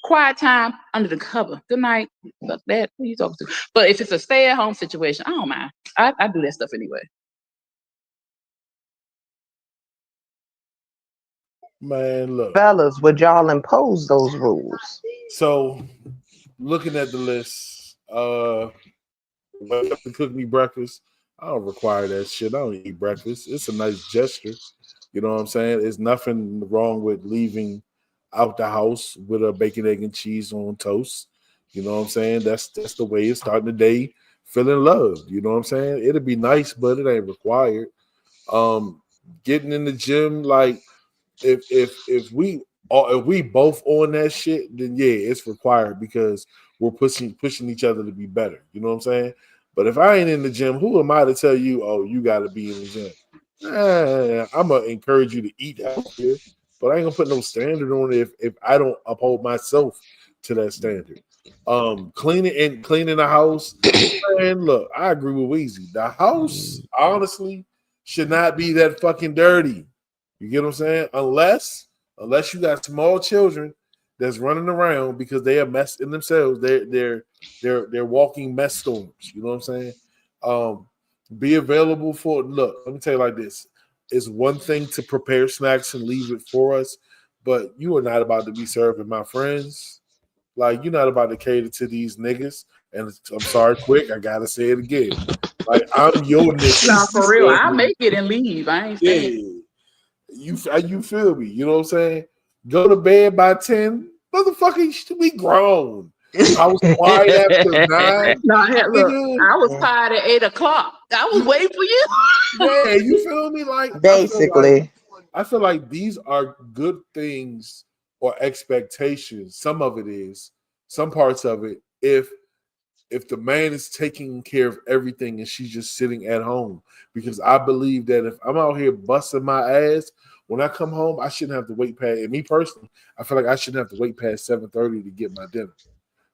Quiet time under the cover. Good night. Fuck that. Who you talking to? But if it's a stay-at-home situation, I don't mind. I do that stuff anyway. Man, look. Fellas, would y'all impose those rules? So, looking at the list, wake up and cook me breakfast. I don't require that shit. I don't eat breakfast. It's a nice gesture. You know what I'm saying? There's nothing wrong with leaving out the house with a bacon, egg, and cheese on toast. You know what I'm saying? That's the way it's starting the day, feeling loved. You know what I'm saying? It'll be nice, but it ain't required. Getting in the gym, like if we both on that shit, then yeah, it's required because we're pushing each other to be better. You know what I'm saying? But if I ain't in the gym, who am I to tell you, oh, you got to be in the gym? I'm gonna encourage you to eat healthier, but I ain't gonna put no standard on it if I don't uphold myself to that standard. Cleaning the house, man. Look, I agree with Weezy. The house, honestly, should not be that fucking dirty. You get what I'm saying? Unless you got small children that's running around because they are mess in themselves. They're walking mess storms. You know what I'm saying? Be available for. Look, let me tell you like this: it's one thing to prepare snacks and leave it for us, but you are not about to be serving my friends. Like you're not about to cater to these niggas. And I'm sorry, quick, I gotta say it again. Like I'm your nigga. Nah, for real, I'll make it and leave. I ain't staying. Yeah. You feel me? You know what I'm saying? Go to bed by 10. Motherfucker, you should be grown. I was quiet after 9. Nah, look, I was tired at 8 o'clock. I was waiting for you. Yeah, you feel me? Like Basically. I feel like these are good things or expectations. Some of it is, some parts of it, if the man is taking care of everything and she's just sitting at home. Because I believe that if I'm out here busting my ass, when I come home, I shouldn't have to wait past, and me personally, I feel like I shouldn't have to wait past 7:30 to get my dinner.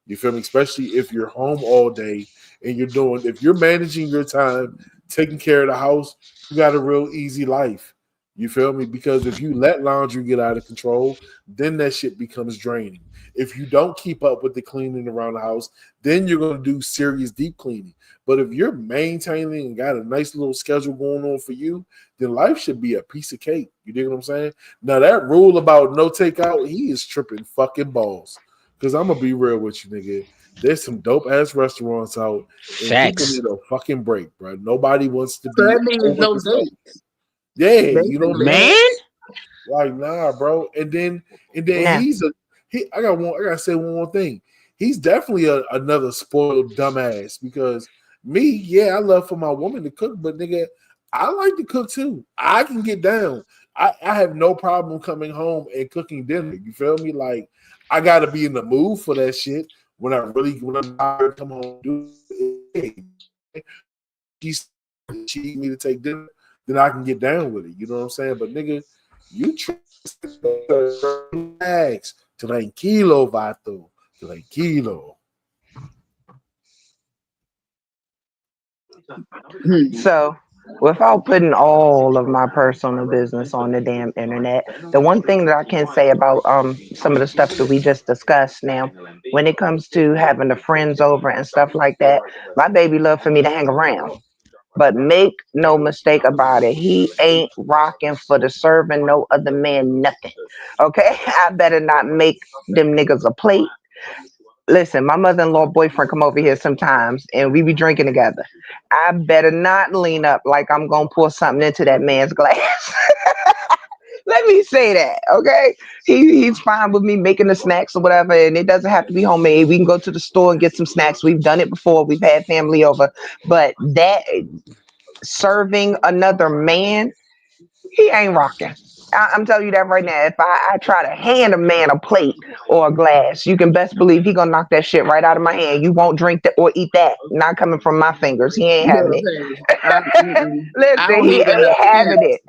You feel me? Especially if you're home all day and if you're managing your time, taking care of the house, you got a real easy life. You feel me? Because if you let laundry get out of control, then that shit becomes draining. If you don't keep up with the cleaning around the house, then you're going to do serious deep cleaning. But if you're maintaining and got a nice little schedule going on for you, then life should be a piece of cake. You dig what I'm saying? Now, that rule about no takeout, he is tripping fucking balls. Because I'm going to be real with you, nigga. There's some dope ass restaurants out, and people Facts. need a fucking break, bro. Nobody wants to So be that means over no the top. dates, Yeah, you know what I'm basically. saying? Man, Like, nah, bro. And then Nah. I gotta say one more thing. He's definitely another spoiled dumbass because me, yeah, I love for my woman to cook, but nigga, I like to cook too. I can get down. I have no problem coming home and cooking dinner. You feel me? Like, I gotta be in the mood for that shit when I'm tired, come home, do it. She's she need me to take dinner, then I can get down with it. You know what I'm saying? But nigga, you relax. Tranquilo, vato. Tranquilo. Hmm. So, without putting all of my personal business on the damn internet, the one thing that I can say about some of the stuff that we just discussed now, when it comes to having the friends over and stuff like that, my baby love for me to hang around. But make no mistake about it, he ain't rocking for the serving no other man nothing. Okay, I better not make them niggas a plate. Listen, my mother-in-law boyfriend come over here sometimes and we be drinking together. I better not lean up like I'm gonna pour something into that man's glass. Let me say that, okay? He's fine with me making the snacks or whatever, and it doesn't have to be homemade. We can go to the store and get some snacks. We've done it before. We've had family over, but that serving another man, he ain't rocking. I'm telling you that right now. If I try to hand a man a plate or a glass, you can best believe he gonna knock that shit right out of my hand. You won't drink that or eat that. Not coming from my fingers. He ain't having Look, it. hey, I Listen, don't he even ain't having attempt. it.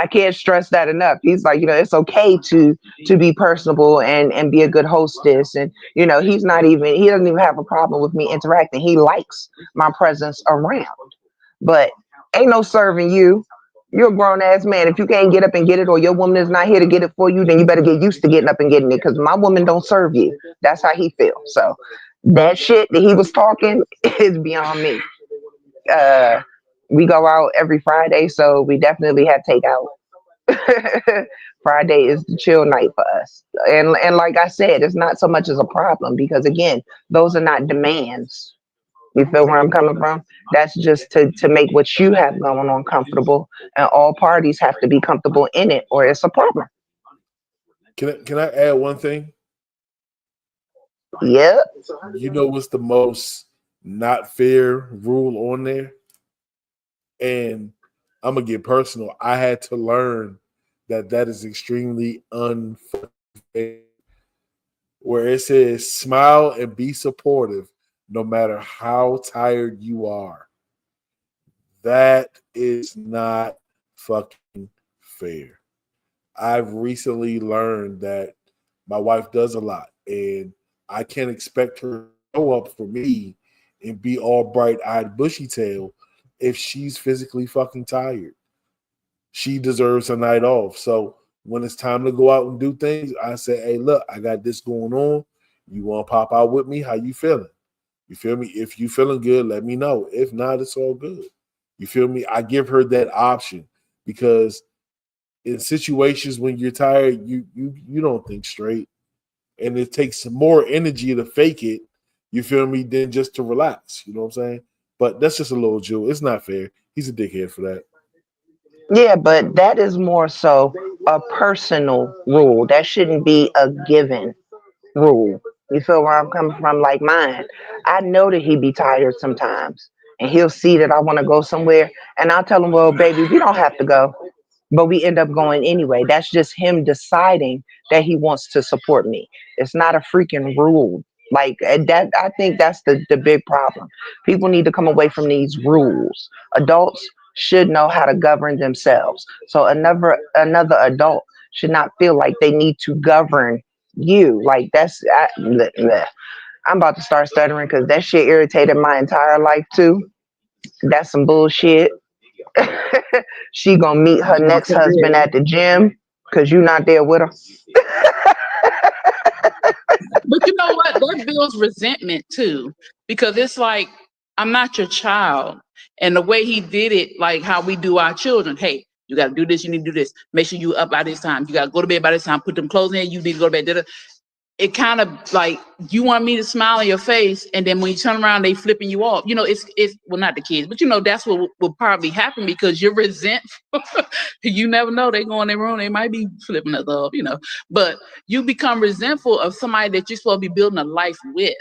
I can't stress that enough. He's like, it's okay to be personable and be a good hostess. And he doesn't even have a problem with me interacting. He likes my presence around. But ain't no serving you. You're a grown ass man. If you can't get up and get it, or your woman is not here to get it for you, then you better get used to getting up and getting it. Because my woman don't serve you. That's how he feels. So that shit that he was talking is beyond me. Uh, we go out every Friday, so we definitely have takeout. Friday is the chill night for us. And like I said, it's not so much as a problem because again, those are not demands. You feel where I'm coming from? That's just to make what you have going on comfortable, and all parties have to be comfortable in it, or it's a problem. Can I add one thing? Yep. You know what's the most not fair rule on there? And I'm gonna get personal. I had to learn that is extremely unfair. Where it says smile and be supportive no matter how tired you are. That is not fucking fair. I've recently learned that my wife does a lot, and I can't expect her to show up for me and be all bright eyed, bushy tail if she's physically fucking tired. She deserves a night off. So when it's time to go out and do things, I say, "Hey, look, I got this going on. You want to pop out with me? How you feeling? You feel me? If you feeling good, let me know. If not, it's all good. You feel me? I give her that option because in situations when you're tired, you don't think straight, and it takes more energy to fake it. You feel me? Than just to relax. You know what I'm saying? But that's just a little jewel. It's not fair. He's a dickhead for that. Yeah, but that is more so a personal rule. That shouldn't be a given rule. You feel where I'm coming from? Like mine. I know that he be tired sometimes. And he'll see that I want to go somewhere. And I'll tell him, well, baby, we don't have to go. But we end up going anyway. That's just him deciding that he wants to support me. It's not a freaking rule. Like that, I think that's the big problem. People need to come away from these rules. Adults should know how to govern themselves. So another adult should not feel like they need to govern you. Like bleh, bleh. I'm about to start stuttering because that shit irritated my entire life too. That's some bullshit. She gonna meet her God next husband forbid. at the gym because you not there with her. But you know what? That builds resentment too, because it's like I'm not your child, and the way he did it, like how we do our children. Hey, you got to do this. You need to do this. Make sure you up by this time. You got to go to bed by this time. Put them clothes in. You need to go to bed. It kind of like you want me to smile in your face, and then when you turn around, they flipping you off. It's well, not the kids, but that's what will probably happen because you're resentful. You never know. They go in their room, they might be flipping us off. But you become resentful of somebody that you're supposed to be building a life with.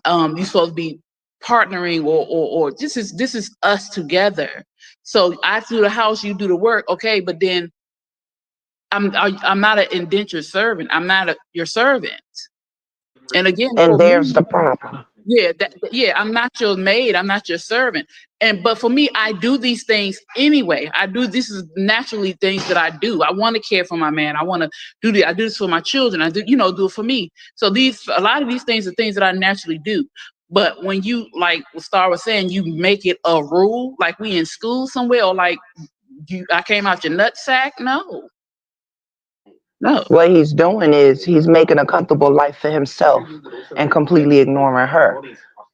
You're supposed to be partnering, or this is us together. So I do the house, you do the work, okay? But then I'm not an indentured servant. I'm not your servant. And again, And for there's me, the problem. yeah, I'm not your maid. I'm not your servant. But for me, I do these things anyway. This is naturally things that I do. I want to care for my man. I want to I do this for my children. I do it for me. So a lot of these things are things that I naturally do. But when you, like what Star was saying, you make it a rule, like we in school somewhere, or like I came out your nut sack. No, no. What he's doing is he's making a comfortable life for himself and completely ignoring her.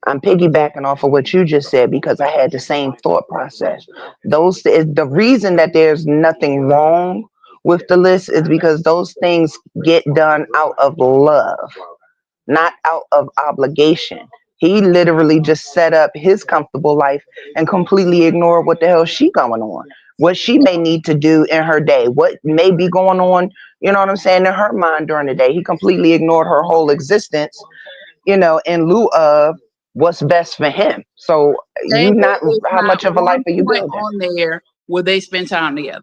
I'm piggybacking off of what you just said because I had the same thought process. Those is the reason that there's nothing wrong with the list is because those things get done out of love, not out of obligation. He literally just set up his comfortable life and completely ignored what the hell she going on. What she may need to do in her day, what may be going on, you know what I'm saying, in her mind during the day. He completely ignored her whole existence, in lieu of what's best for him. So There you not is how not much of a life one are you point building? on there where they spend time together.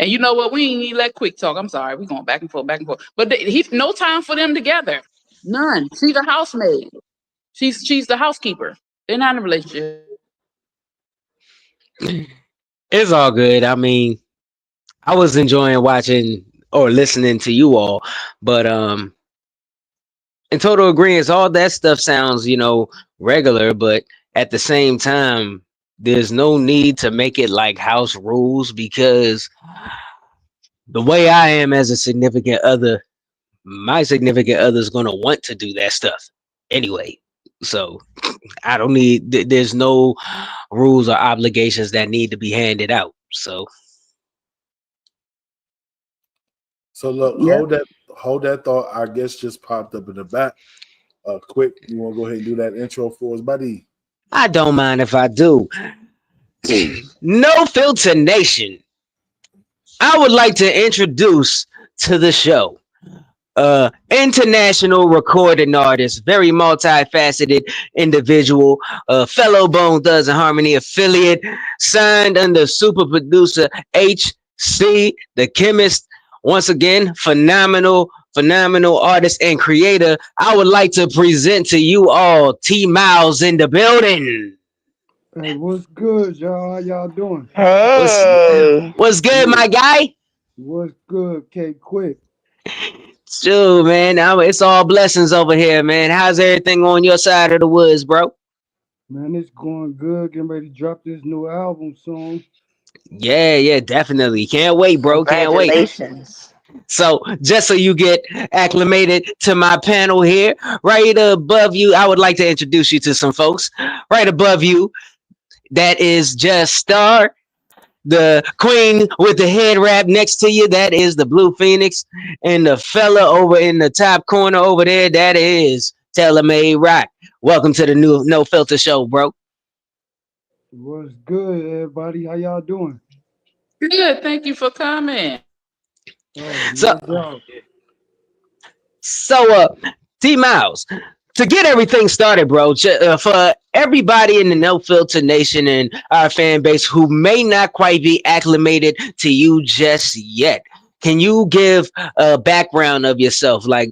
And you know what? We ain't need let quick talk. I'm sorry. We going back and forth, back and forth. But he's no time for them together. None. She's a housemaid. She's the housekeeper. They're not in a relationship. It's all good. I mean, I was enjoying watching or listening to you all, but in total agreement, all that stuff sounds, regular, but at the same time, there's no need to make it like house rules because the way I am as a significant other, my significant other is gonna want to do that stuff anyway. So I don't need. There's no rules or obligations that need to be handed out. So So look, Yep. hold that thought. I guess just popped up in the back. Quick, you want to go ahead and do that intro for us, buddy? I don't mind if I do. No Filter Nation. I would like to introduce to the show international recording artist, very multifaceted individual, fellow Bone Thugs and Harmony affiliate, signed under super producer HC, the chemist. Once again, phenomenal artist and creator. I would like to present to you all T-Miles in the building. Hey, what's good, y'all? How y'all doing? What's Hey, what's good, Yeah, my guy? what's good, K Quick? Shoot, man, it's all blessings over here, man. How's everything on your side of the woods, bro? Man, it's going good. Getting ready to drop this new album soon. Yeah, definitely. Can't wait, bro. Can't wait. congratulations. So, just so you get acclimated to my panel here, right above you, I would like to introduce you to some folks. Right above you, that is just Star, the queen with the head wrap next to you. That is the Blue Phoenix, and the fella over in the top corner over there, that is Tailor Rock. Welcome to the new No Filter Show, bro. What's good, everybody? How y'all doing? Good. Thank you for coming. Oh, So, no doubt. so, T Miles, to get everything started, bro, for everybody in the No Filter Nation and our fan base who may not quite be acclimated to you just yet, can you give a background of yourself, like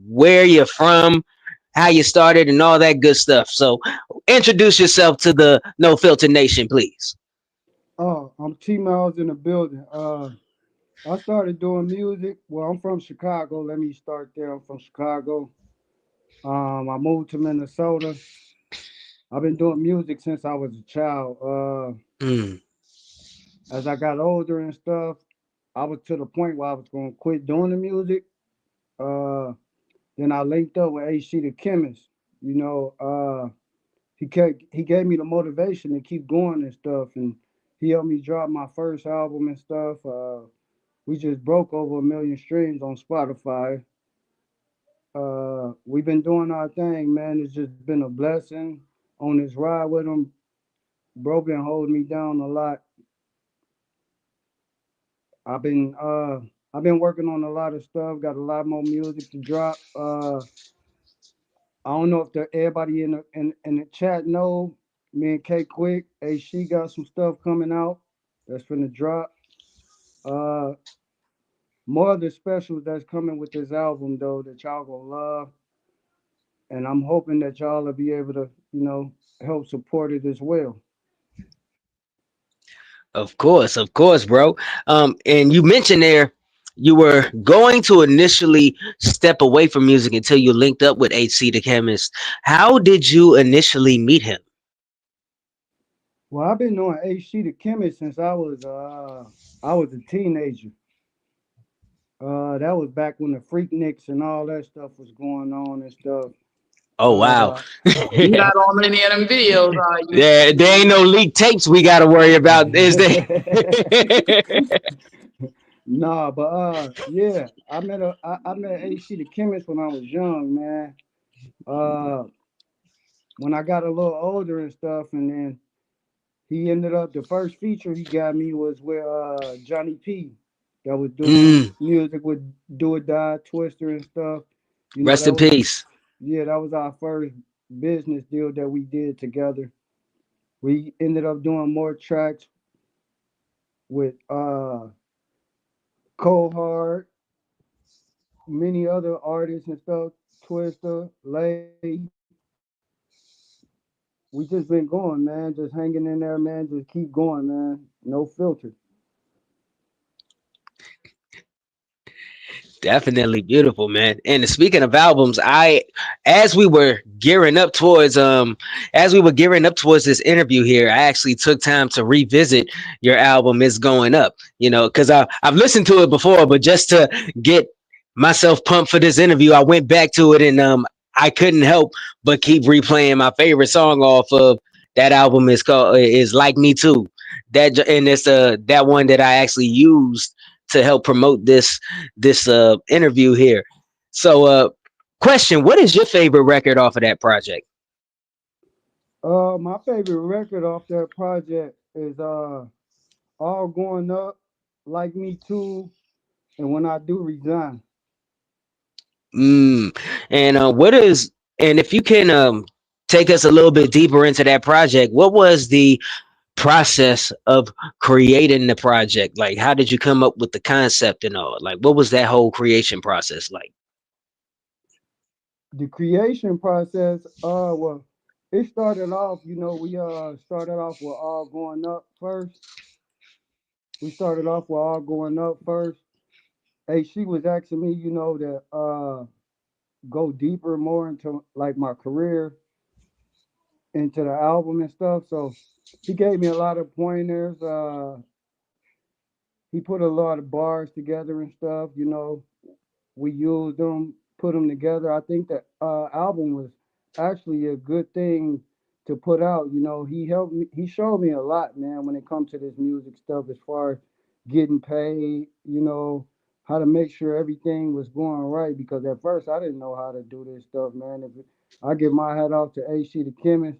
where you're from, how you started, and all that good stuff? So, introduce yourself to the No Filter Nation, please. Oh, I'm T-Miles in the building. I started doing music. Well, I'm from Chicago. Let me start there. I'm from Chicago. I moved to Minnesota. I've been doing music since I was a child. Mm. As I got older and stuff, I was to the point where I was gonna quit doing the music. Uh, then I linked up with HC the chemist. You know, he gave me the motivation to keep going and stuff, and he helped me drop my first album and stuff. We just broke over 1 million streams on Spotify. We've been doing our thing, man. It's just been a blessing on this ride with him. Bro been holding me down a lot. I've been uh I've been working on a lot of stuff, got a lot more music to drop. I don't know if everybody in the chat know me and K Quick. Hey, she got some stuff coming out that's finna drop. Uh More of the specials that's coming with this album though that y'all gonna love. And I'm hoping that y'all will be able to, help support it as well. Of course, bro. And you mentioned there you were going to initially step away from music until you linked up with HC the chemist. How did you initially meet him? Well, I've been doing HC the chemist since I was a teenager. That was back when the Freakniks and all that stuff was going on and stuff. Oh wow. Uh, You not on any of them videos, are you? There ain't no leaked tapes we gotta worry about, is there? nah, but yeah, I met HC the chemist when I was young, man. Uh, when I got a little older and stuff, and then he ended up the first feature he got me was with Johnny P, that was doing Mm, music with Do or Die, Twister and stuff. rest That in was peace. yeah, that was our first business deal that we did together. We ended up doing more tracks with Cold Hard, many other artists and stuff, Twister, Lay. We just been going, man, just hanging in there, man, just keep going, man. No filter. Definitely beautiful, man. And speaking of albums, as we were gearing up towards this interview here, I actually took time to revisit your album Is Going Up, because I've listened to it before, but just to get myself pumped for this interview, I went back to it and I couldn't help but keep replaying my favorite song off of that album is Like Me Too. And it's that one that I actually used to help promote this interview here. So question, what is your favorite record off of that project? My favorite record off that project is All Going Up, Like Me Too, and When I Do Resign. Mm. And if you can take us a little bit deeper into that project, what was the process of creating the project? Like, how did you come up with the concept and all? Like, what was that whole creation process like? The creation process, well, it started off, we started off with All Going Up first. We started off with All Going Up first. Hey, she was asking me, to go deeper more into like my career, into the album and stuff. So he gave me a lot of pointers. He put a lot of bars together and stuff. We used them, put them together. I think that album was actually a good thing to put out. He helped me. He showed me a lot, man, when it comes to this music stuff, as far as getting paid. How to make sure everything was going right. Because at first I didn't know how to do this stuff, man. I give my hat off to AC the chemist.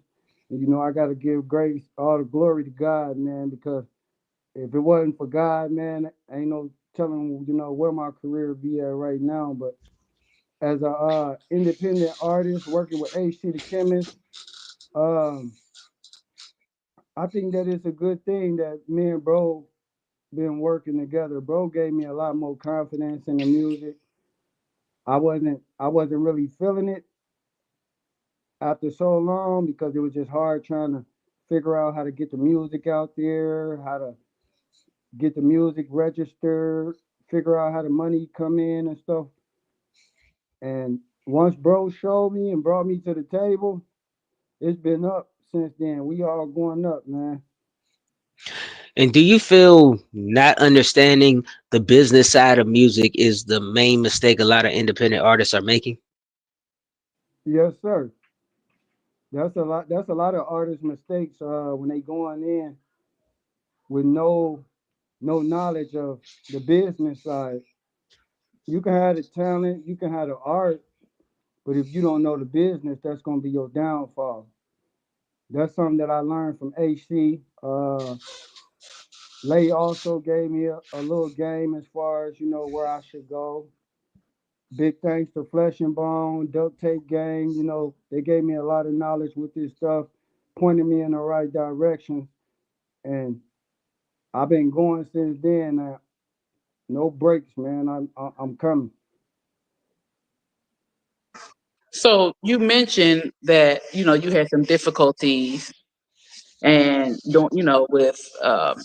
And, I got to give grace, all the glory to God, man, because if it wasn't for God, man, ain't no telling, where my career would be at right now. But as a independent artist working with HC the chemist, um, I think that it's a good thing that me and bro been working together. Bro gave me a lot more confidence in the music. I wasn't really feeling it after so long because it was just hard trying to figure out how to get the music out there, how to get the music registered, figure out how the money come in and stuff. And once bro showed me and brought me to the table, it's been up since then. We all going up, man. And do you feel not understanding the business side of music is the main mistake a lot of independent artists are making? Yes, sir. That's a lot. That's a lot of artists' mistakes when they going in with no knowledge of the business side. You can have the talent, you can have the art, but if you don't know the business, that's gonna be your downfall. That's something that I learned from AC. Lay also gave me a little game as far as where I should go. Big thanks to Flesh and Bone, Duct Tape Gang. They gave me a lot of knowledge with this stuff, pointed me in the right direction, and I've been going since then. No breaks, man. I'm coming. So you mentioned that you had some difficulties and don't with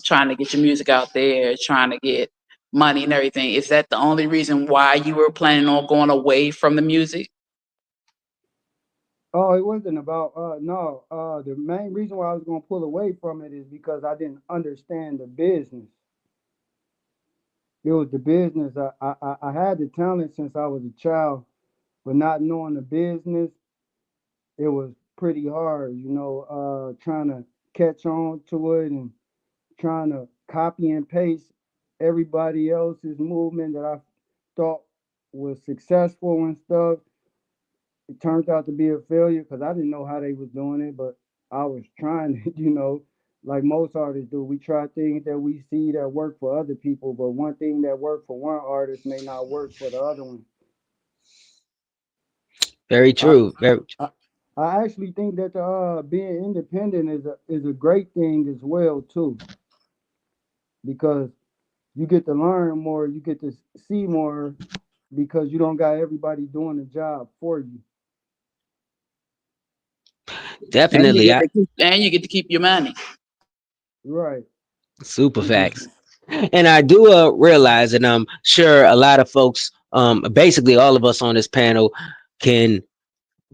trying to get your music out there, trying to get money and everything. Is that the only reason why you were planning on going away from the music? Oh, it wasn't about no. The main reason why I was gonna pull away from it is because I didn't understand the business. It was the business. I had the talent since I was a child, but not knowing the business, it was pretty hard, trying to catch on to it and trying to copy and paste everybody else's movement that I thought was successful and stuff. It turned out to be a failure because I didn't know how they was doing it, but I was trying to, like most artists do. We try things that we see that work for other people, but one thing that worked for one artist may not work for the other one. Very I true. Very. I, I actually think that being independent is a great thing as well too, because you get to learn more, you get to see more, because you don't got everybody doing the job for you. And you Definitely. get to keep your money. Right. Super facts. And I do realize, and I'm sure a lot of folks, basically all of us on this panel, can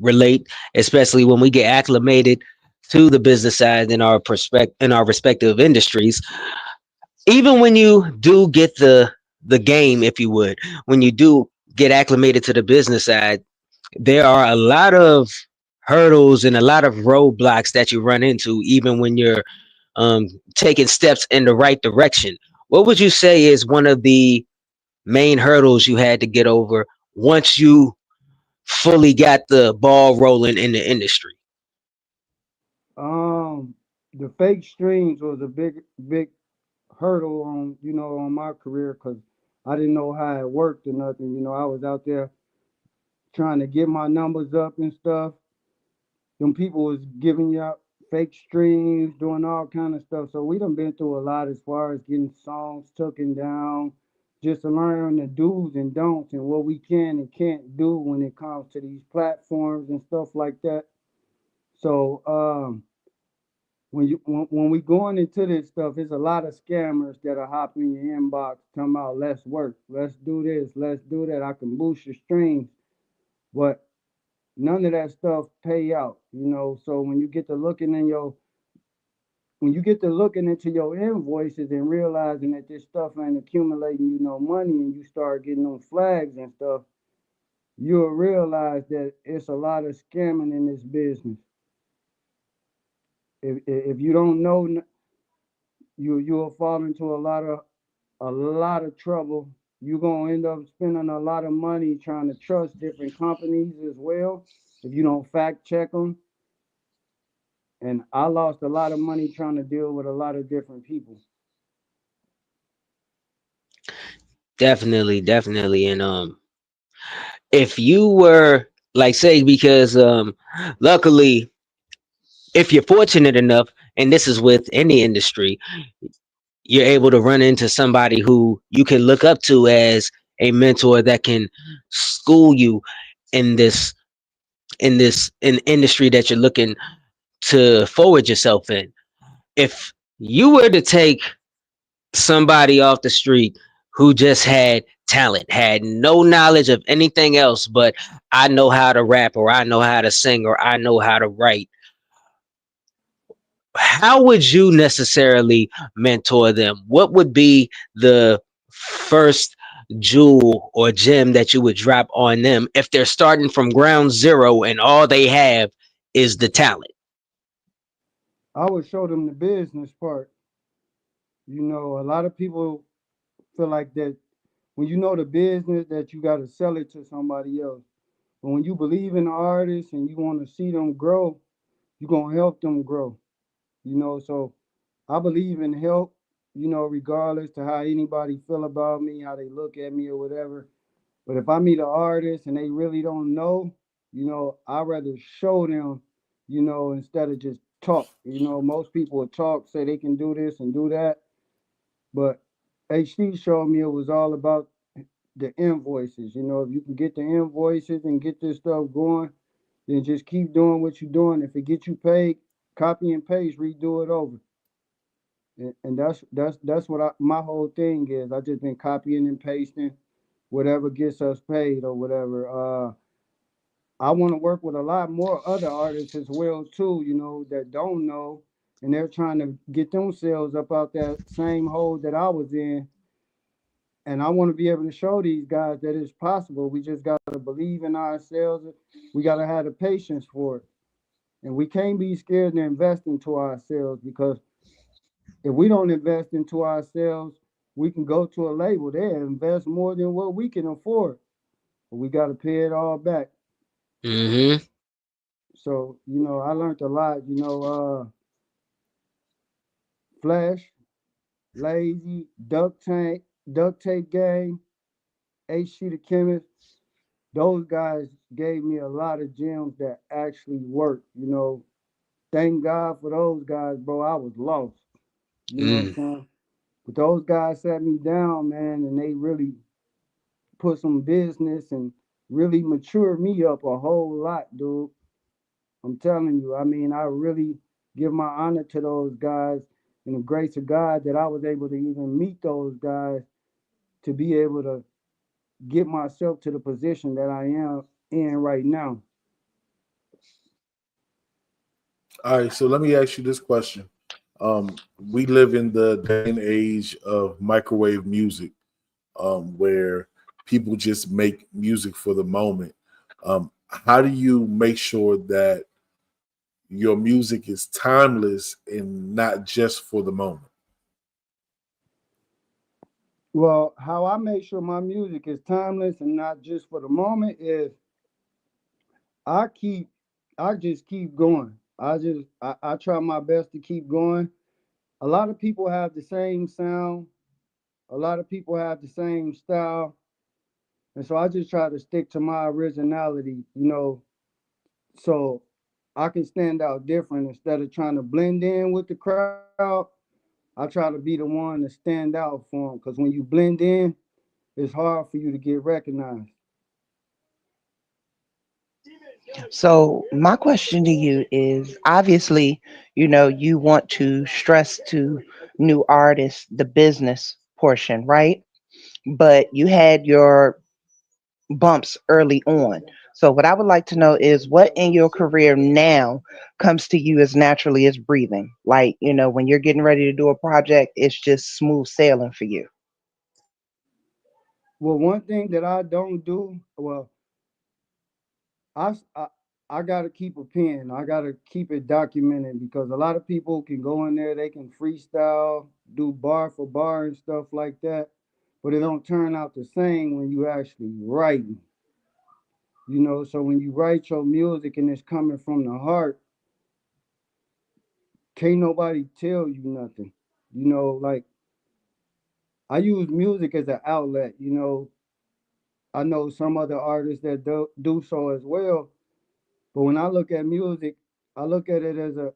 relate, especially when we get acclimated to the business side in our respective industries. Even when you do get the game, if you would, when you do get acclimated to the business side, there are a lot of hurdles and a lot of roadblocks that you run into, even when you're um, taking steps in the right direction. What would you say is one of the main hurdles you had to get over once you fully got the ball rolling in the industry? Um, the fake streams was a big hurdle on my career because I didn't know how it worked or nothing. I was out there trying to get my numbers up and stuff. Them people was giving you out fake streams, doing all kind of stuff. So we done been through a lot as far as getting songs taken down, just to learn the do's and don'ts and what we can and can't do when it comes to these platforms and stuff like that. So when we going into this stuff, it's a lot of scammers that are hopping in your inbox talking about let's work, let's do this, let's do that. I can boost your streams, but none of that stuff pay out. So when you get to looking into your invoices and realizing that this stuff ain't accumulating no money, and you start getting them flags and stuff, you'll realize that it's a lot of scamming in this business. If you don't know, you'll fall into a lot of trouble. You're gonna end up spending a lot of money trying to trust different companies as well if you don't fact check them. And I lost a lot of money trying to deal with a lot of different people. Definitely, definitely. And if you were like say, because luckily, if you're fortunate enough, and this is with any industry, you're able to run into somebody who you can look up to as a mentor that can school you in this industry that you're looking to forward yourself in. If you were to take somebody off the street who just had talent, had no knowledge of anything else, but I know how to rap, or I know how to sing, or I know how to write, how would you necessarily mentor them? What would be the first jewel or gem that you would drop on them if they're starting from ground zero and all they have is the talent? I would show them the business part. You know, a lot of people feel like that when you know the business that you got to sell it to somebody else. But when you believe in the artist and you want to see them grow, you're going to help them grow. You know, so I believe in help, you know, regardless to how anybody feel about me, how they look at me or whatever. But if I meet an artist and they really don't know, you know, I'd rather show them, you know, instead of just talk. You know, most people will talk, say they can do this and do that. But HD showed me it was all about the invoices. You know, if you can get the invoices and get this stuff going, then just keep doing what you're doing. If it gets you paid, copy and paste, redo it over. And that's what my whole thing is. I just been copying and pasting whatever gets us paid or whatever. I want to work with a lot more other artists as well too, you know, that don't know, and they're trying to get themselves up out that same hole that I was in. And I want to be able to show these guys that it's possible. We just got to believe in ourselves. We got to have the patience for it. And we can't be scared to invest into ourselves, because if we don't invest into ourselves, we can go to a label. They invest more than what we can afford. But we got to pay it all back. Hmm. So, you know, I learned a lot, you know, Flash, Lazy, Duct Tape Gang, HC the Chemist. Those guys gave me a lot of gems that actually work. You know, thank God for those guys, bro. I was lost. You know what I'm Mm. saying? But those guys sat me down, man, and they really put some business and really matured me up a whole lot, dude. I'm telling you. I mean, I really give my honor to those guys and the grace of God that I was able to even meet those guys to be able to get myself to the position that I am in right now. All right, so let me ask you this question. We live in the day and age of microwave music, where people just make music for the moment. How do you make sure that your music is timeless and not just for the moment? Well, how I make sure my music is timeless and not just for the moment is I keep I just keep going. I try my best to keep going. A lot of people have the same sound, a lot of people have the same style, and so I just try to stick to my originality, you know, so I can stand out different instead of trying to blend in with the crowd. I try to be the one to stand out for them, because when you blend in, it's hard for you to get recognized. So my question to you is obviously, you know, you want to stress to new artists the business portion, right? But you had your bumps early on. So what I would like to know is what in your career now comes to you as naturally as breathing? Like, you know, when you're getting ready to do a project, it's just smooth sailing for you. Well, one thing that I don't do, well, I, s- I gotta keep a pen. I gotta keep it documented, because a lot of people can go in there, they can freestyle, do bar for bar and stuff like that, but it don't turn out the same when you actually writing. You know, so when you write your music and it's coming from the heart, can't nobody tell you nothing. You know, like I use music as an outlet. You know, I know some other artists that do so as well. But when I look at music, I look at it as a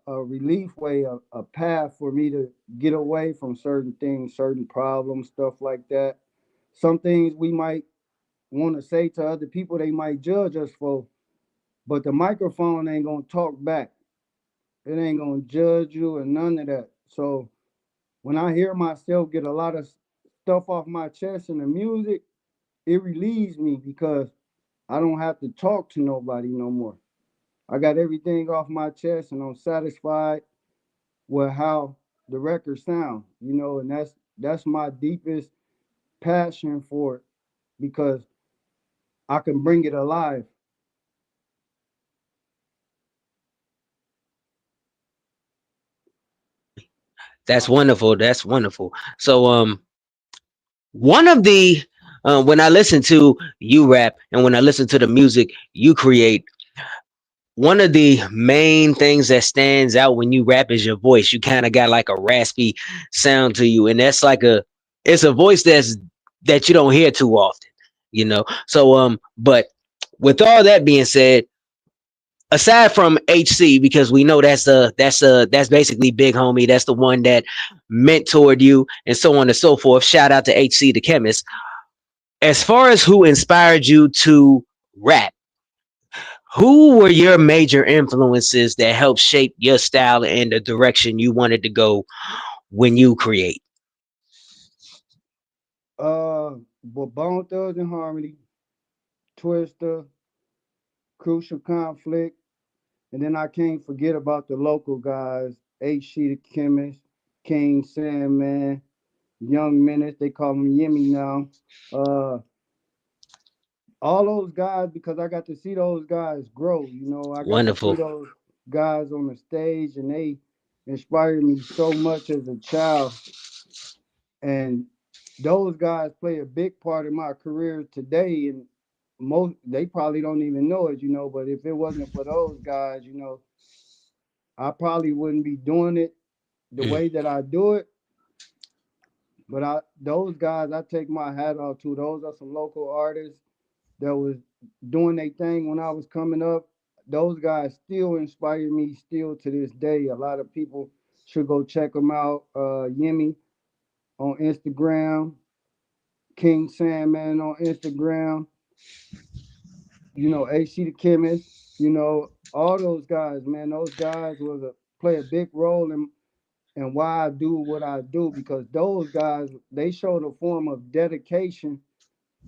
relief way, a path for me to get away from certain things, certain problems, stuff like that. Some things we might want to say to other people, they might judge us for, but the microphone ain't gonna talk back. It ain't gonna judge you and none of that. So when I hear myself get a lot of stuff off my chest in the music, it relieves me, because I don't have to talk to nobody no more. I got everything off my chest and I'm satisfied. with how the record sound, and that's my deepest passion for it because I can bring it alive. That's wonderful. That's wonderful. So one of the when I listen to you rap and when I listen to the music you create, one of the main things that stands out when you rap is your voice. You kind of got like a raspy sound to you, and that's like it's a voice that you don't hear too often, you know. So but with all that being said, aside from HC, because we know that's basically big homie, that's the one that mentored you and so on and so forth. Shout out to HC the chemist. As far as who inspired you to rap, who were your major influences that helped shape your style and the direction you wanted to go when you create? But Bone Thugs and Harmony, Twister, Crucial Conflict, and then I can't forget about the local guys, H.C. the Chemist, King Sandman, Young Menace, they call him Yimmy now. Uh, all those guys, because I got to see those guys grow. I got to see Wonderful. those guys on the stage, and they inspired me so much as a child. And those guys play a big part in my career today. And most they probably don't even know it, But if it wasn't for those guys, I probably wouldn't be doing it the Mm, way that I do it. But those guys, I take my hat off to. Those are some local artists that was doing their thing when I was coming up. Those guys still inspire me still to this day. A lot of people should go check them out. Yemi on Instagram, King Sandman on Instagram, AC the Chemist, all those guys, man. Those guys play a big role in why I do what I do because those guys, they showed a form of dedication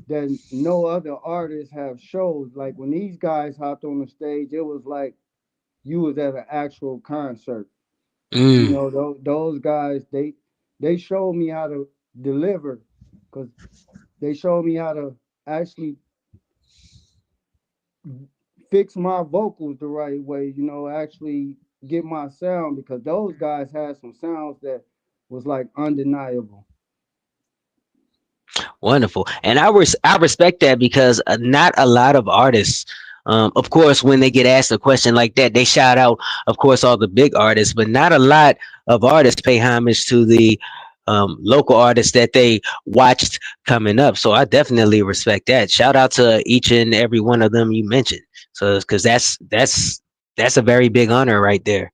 that no other artists have showed. Like when these guys hopped on the stage, it was like you was at an actual concert. mm, Those guys, they showed me how to deliver because they showed me how to actually fix my vocals the right way, actually get my sound because those guys had some sounds that was like undeniable. wonderful. And I respect that because not a lot of artists, of course, when they get asked a question like that, they shout out, of course, all the big artists, but not a lot of artists pay homage to the local artists that they watched coming up. So I definitely respect that. Shout out to each and every one of them you mentioned. So because that's a very big honor right there.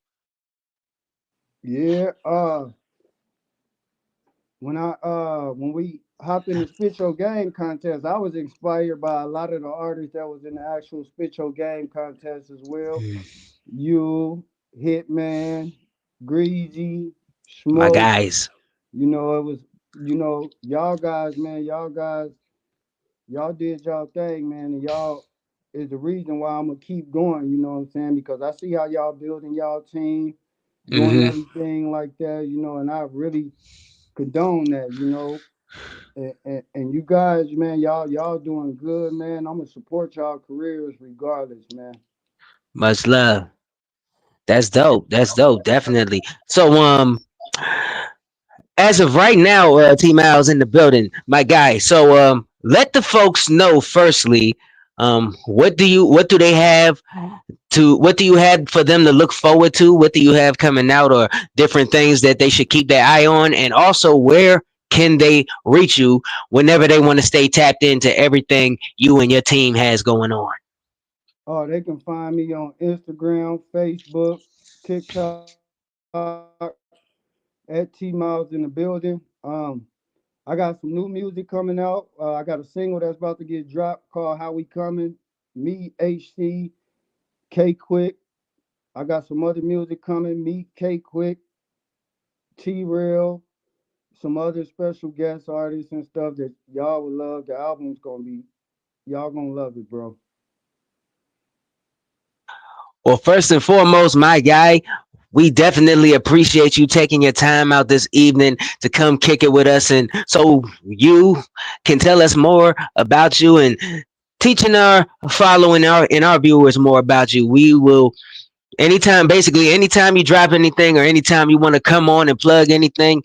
Yeah, when we hopped in the Spit Your Game contest, I was inspired by a lot of the artists that was in the actual Spit Your Game contest as well. Mm, You, Hitman, Greasy, my Smoke. guys. It was, y'all guys, man, y'all did y'all thing, man, and y'all is the reason why I'm gonna keep going. You know what I'm saying? Because I see how y'all building y'all team, doing Hmm. everything like that. And I really condone that. And you guys, man, y'all doing good, man. I'm gonna support y'all careers regardless, man. Much love. That's dope. That's dope. Definitely. So as of right now, T Miles in the building, my guy. So let the folks know firstly, what do they have what do you have for them to look forward to? What do you have coming out or different things that they should keep their eye on? And also where can they reach you whenever they want to stay tapped into everything you and your team has going on? Oh, they can find me on Instagram, Facebook, TikTok, at TMilezInDaBuildin. I got some new music coming out. I got a single that's about to get dropped called "How We Coming." Me, HC, K Quick. I got some other music coming. Me, K Quick, T Real, some other special guest artists and stuff that y'all would love. The album's gonna be y'all gonna love it, bro. Well, first and foremost, my guy, we definitely appreciate you taking your time out this evening to come kick it with us, and so you can tell us more about you and teaching our following our viewers more about you. We will anytime you drop anything or anytime you want to come on and plug anything,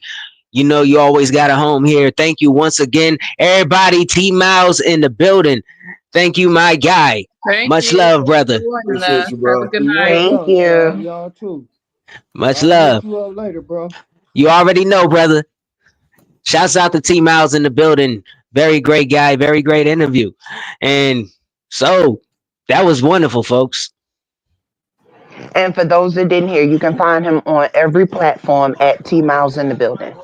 you know you always got a home here. Thank you once again, everybody. T-Miles in the building. Thank you, my guy. Thank Much you love, for brother. joining Appreciate us. you, Have a bro. good Yes, night. Thank sir. you. Y'all too. Much I'll hit love. you up later, bro. You already know, brother. Shouts out to T-Miles in the building. Very great guy. Very great interview. And so that was wonderful, folks. And for those that didn't hear, you can find him on every platform at T Miles in the building.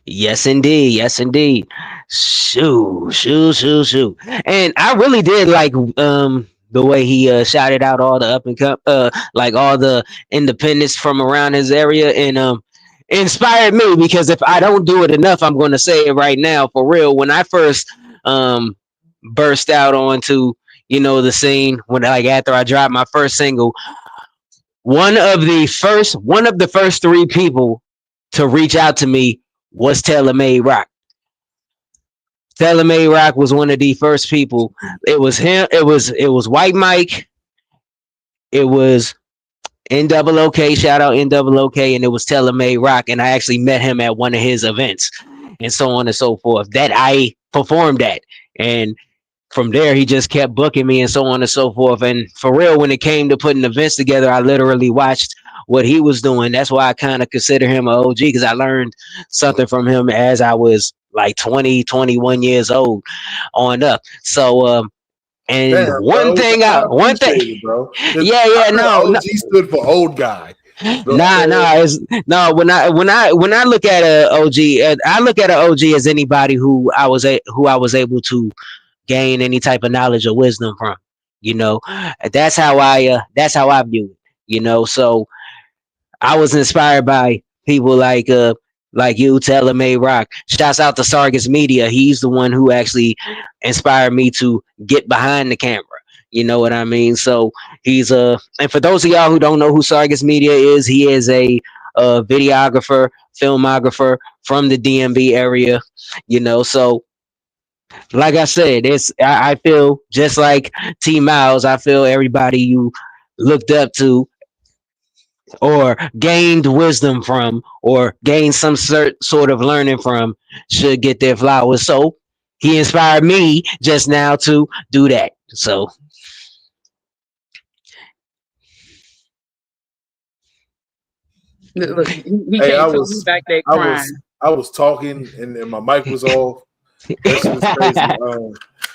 Yes, indeed. Yes, indeed. Shoo. And I really did like the way he shouted out all the up and come like all the independents from around his area, and inspired me, because if I don't do it enough, I'm going to say it right now for real. When I first um burst out onto the scene, when like after I dropped my first single, one of the first three people to reach out to me was Taylor Made Rock. Taylor Made Rock was one of the first people. It was him. It was White Mike. It was NOOK. Shout out NOOK, and it was Taylor Made Rock. And I actually met him at one of his events, and so on and so forth. That I performed at, and from there he just kept booking me and so on and so forth. And for real, when it came to putting events together, I literally watched what he was doing. That's why I kind of consider him an OG, because I learned something from him as I was like 20, 21 years old on up. So and Damn, bro. I one thing, appreciate it, bro. 'Cause yeah, I thought no, no, OG stood for old guy. You know what I'm saying? it's no. When I look at a OG, I look at an OG as anybody who I was able to gain any type of knowledge or wisdom from. You know, that's how I view it. So I was inspired by people like you, Taylor May Rock. Shouts out to Sargus Media. He's the one who actually inspired me to get behind the camera. You know what I mean? So he's and for those of y'all who don't know who Sargus Media is, he is a videographer, filmographer from the DMV area. So like I said, I feel just like T-Miles. I feel everybody you looked up to or gained wisdom from or gained some sort of learning from should get their flowers. So he inspired me just now to do that. So Look, he Hey, can't tell me back there I crying. was, I was talking and my mic was off. That shit is crazy.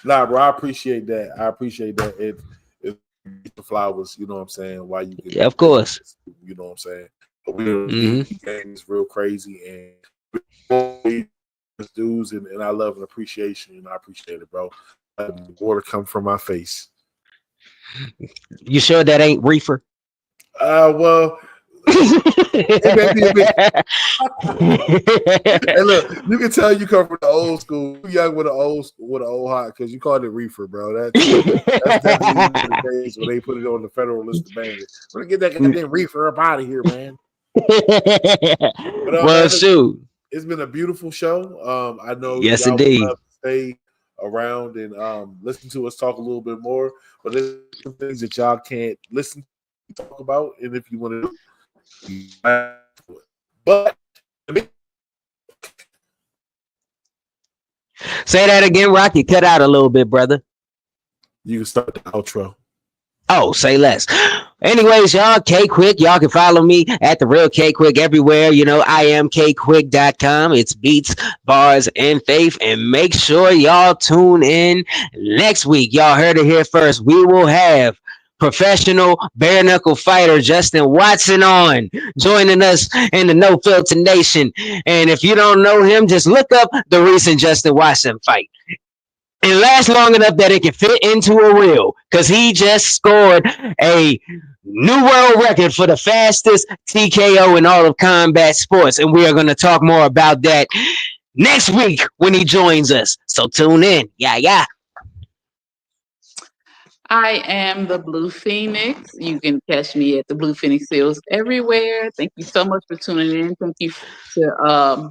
Nah, bro, I appreciate that. It's the flowers. You know what I'm saying? Why you get? yeah, of course. You know what I'm saying? But the game is real crazy and dudes, and I love and appreciation, and I appreciate it, bro. Water come from my face. You sure that ain't reefer? Well, it may be a bit. Hey, look, you can tell you come from the old school. You young with an old hot because you called it reefer, bro. That's definitely the days when they put it on the federal list of banners. We're gonna get that goddamn reefer up out of here, man. But well, man, shoot. It's been a beautiful show. I know Yes, y'all would indeed. love to stay around and listen to us talk a little bit more, but there's some things that y'all can't listen to talk about, and if you want to do it, but Say that again, Rocky. Cut out a little bit, brother. you can start the outro. Oh, say less. Anyways, y'all, K Quick. Y'all can follow me at the real K Quick everywhere. I am kquick.com. It's beats, bars, and faith. And make sure y'all tune in next week. Y'all heard it here first. We will have professional bare knuckle fighter Justin Watson on joining us in the No Filter Nation. And if you don't know him, just look up the recent Justin Watson fight. It lasts long enough that it can fit into a reel, because he just scored a new world record for the fastest TKO in all of combat sports. And we are going to talk more about that next week when he joins us. So tune in. Yeah. I am the Blue Phoenix. You can catch me at the Blue Phoenix Hills everywhere. Thank you so much for tuning in. Thank you to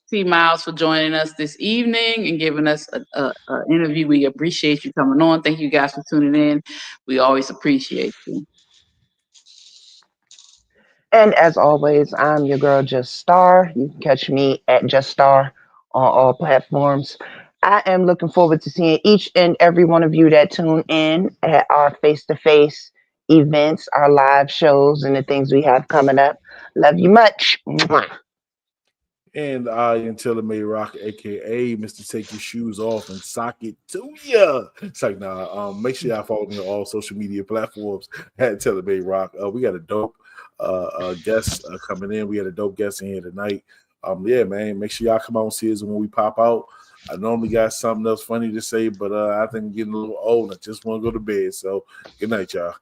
T Miles for joining us this evening and giving us a interview. We appreciate you coming on. Thank you guys for tuning in. We always appreciate you. And as always, I'm your girl, Just Star. You can catch me at Just Star on all platforms. I am looking forward to seeing each and every one of you that tune in at our face to face events, our live shows, and the things we have coming up. Love you much. Mwah. And I am Taylor May Rock, aka Mr. Take Your Shoes Off and Sock It to Ya. It's like, nah, make sure y'all follow me on all social media platforms at Taylor May Rock. We got a dope guest coming in. We had a dope guest in here tonight. Yeah, man, make sure y'all come out and see us when we pop out. I normally got something else funny to say, but I think I'm getting a little old. I just want to go to bed. So good night, y'all.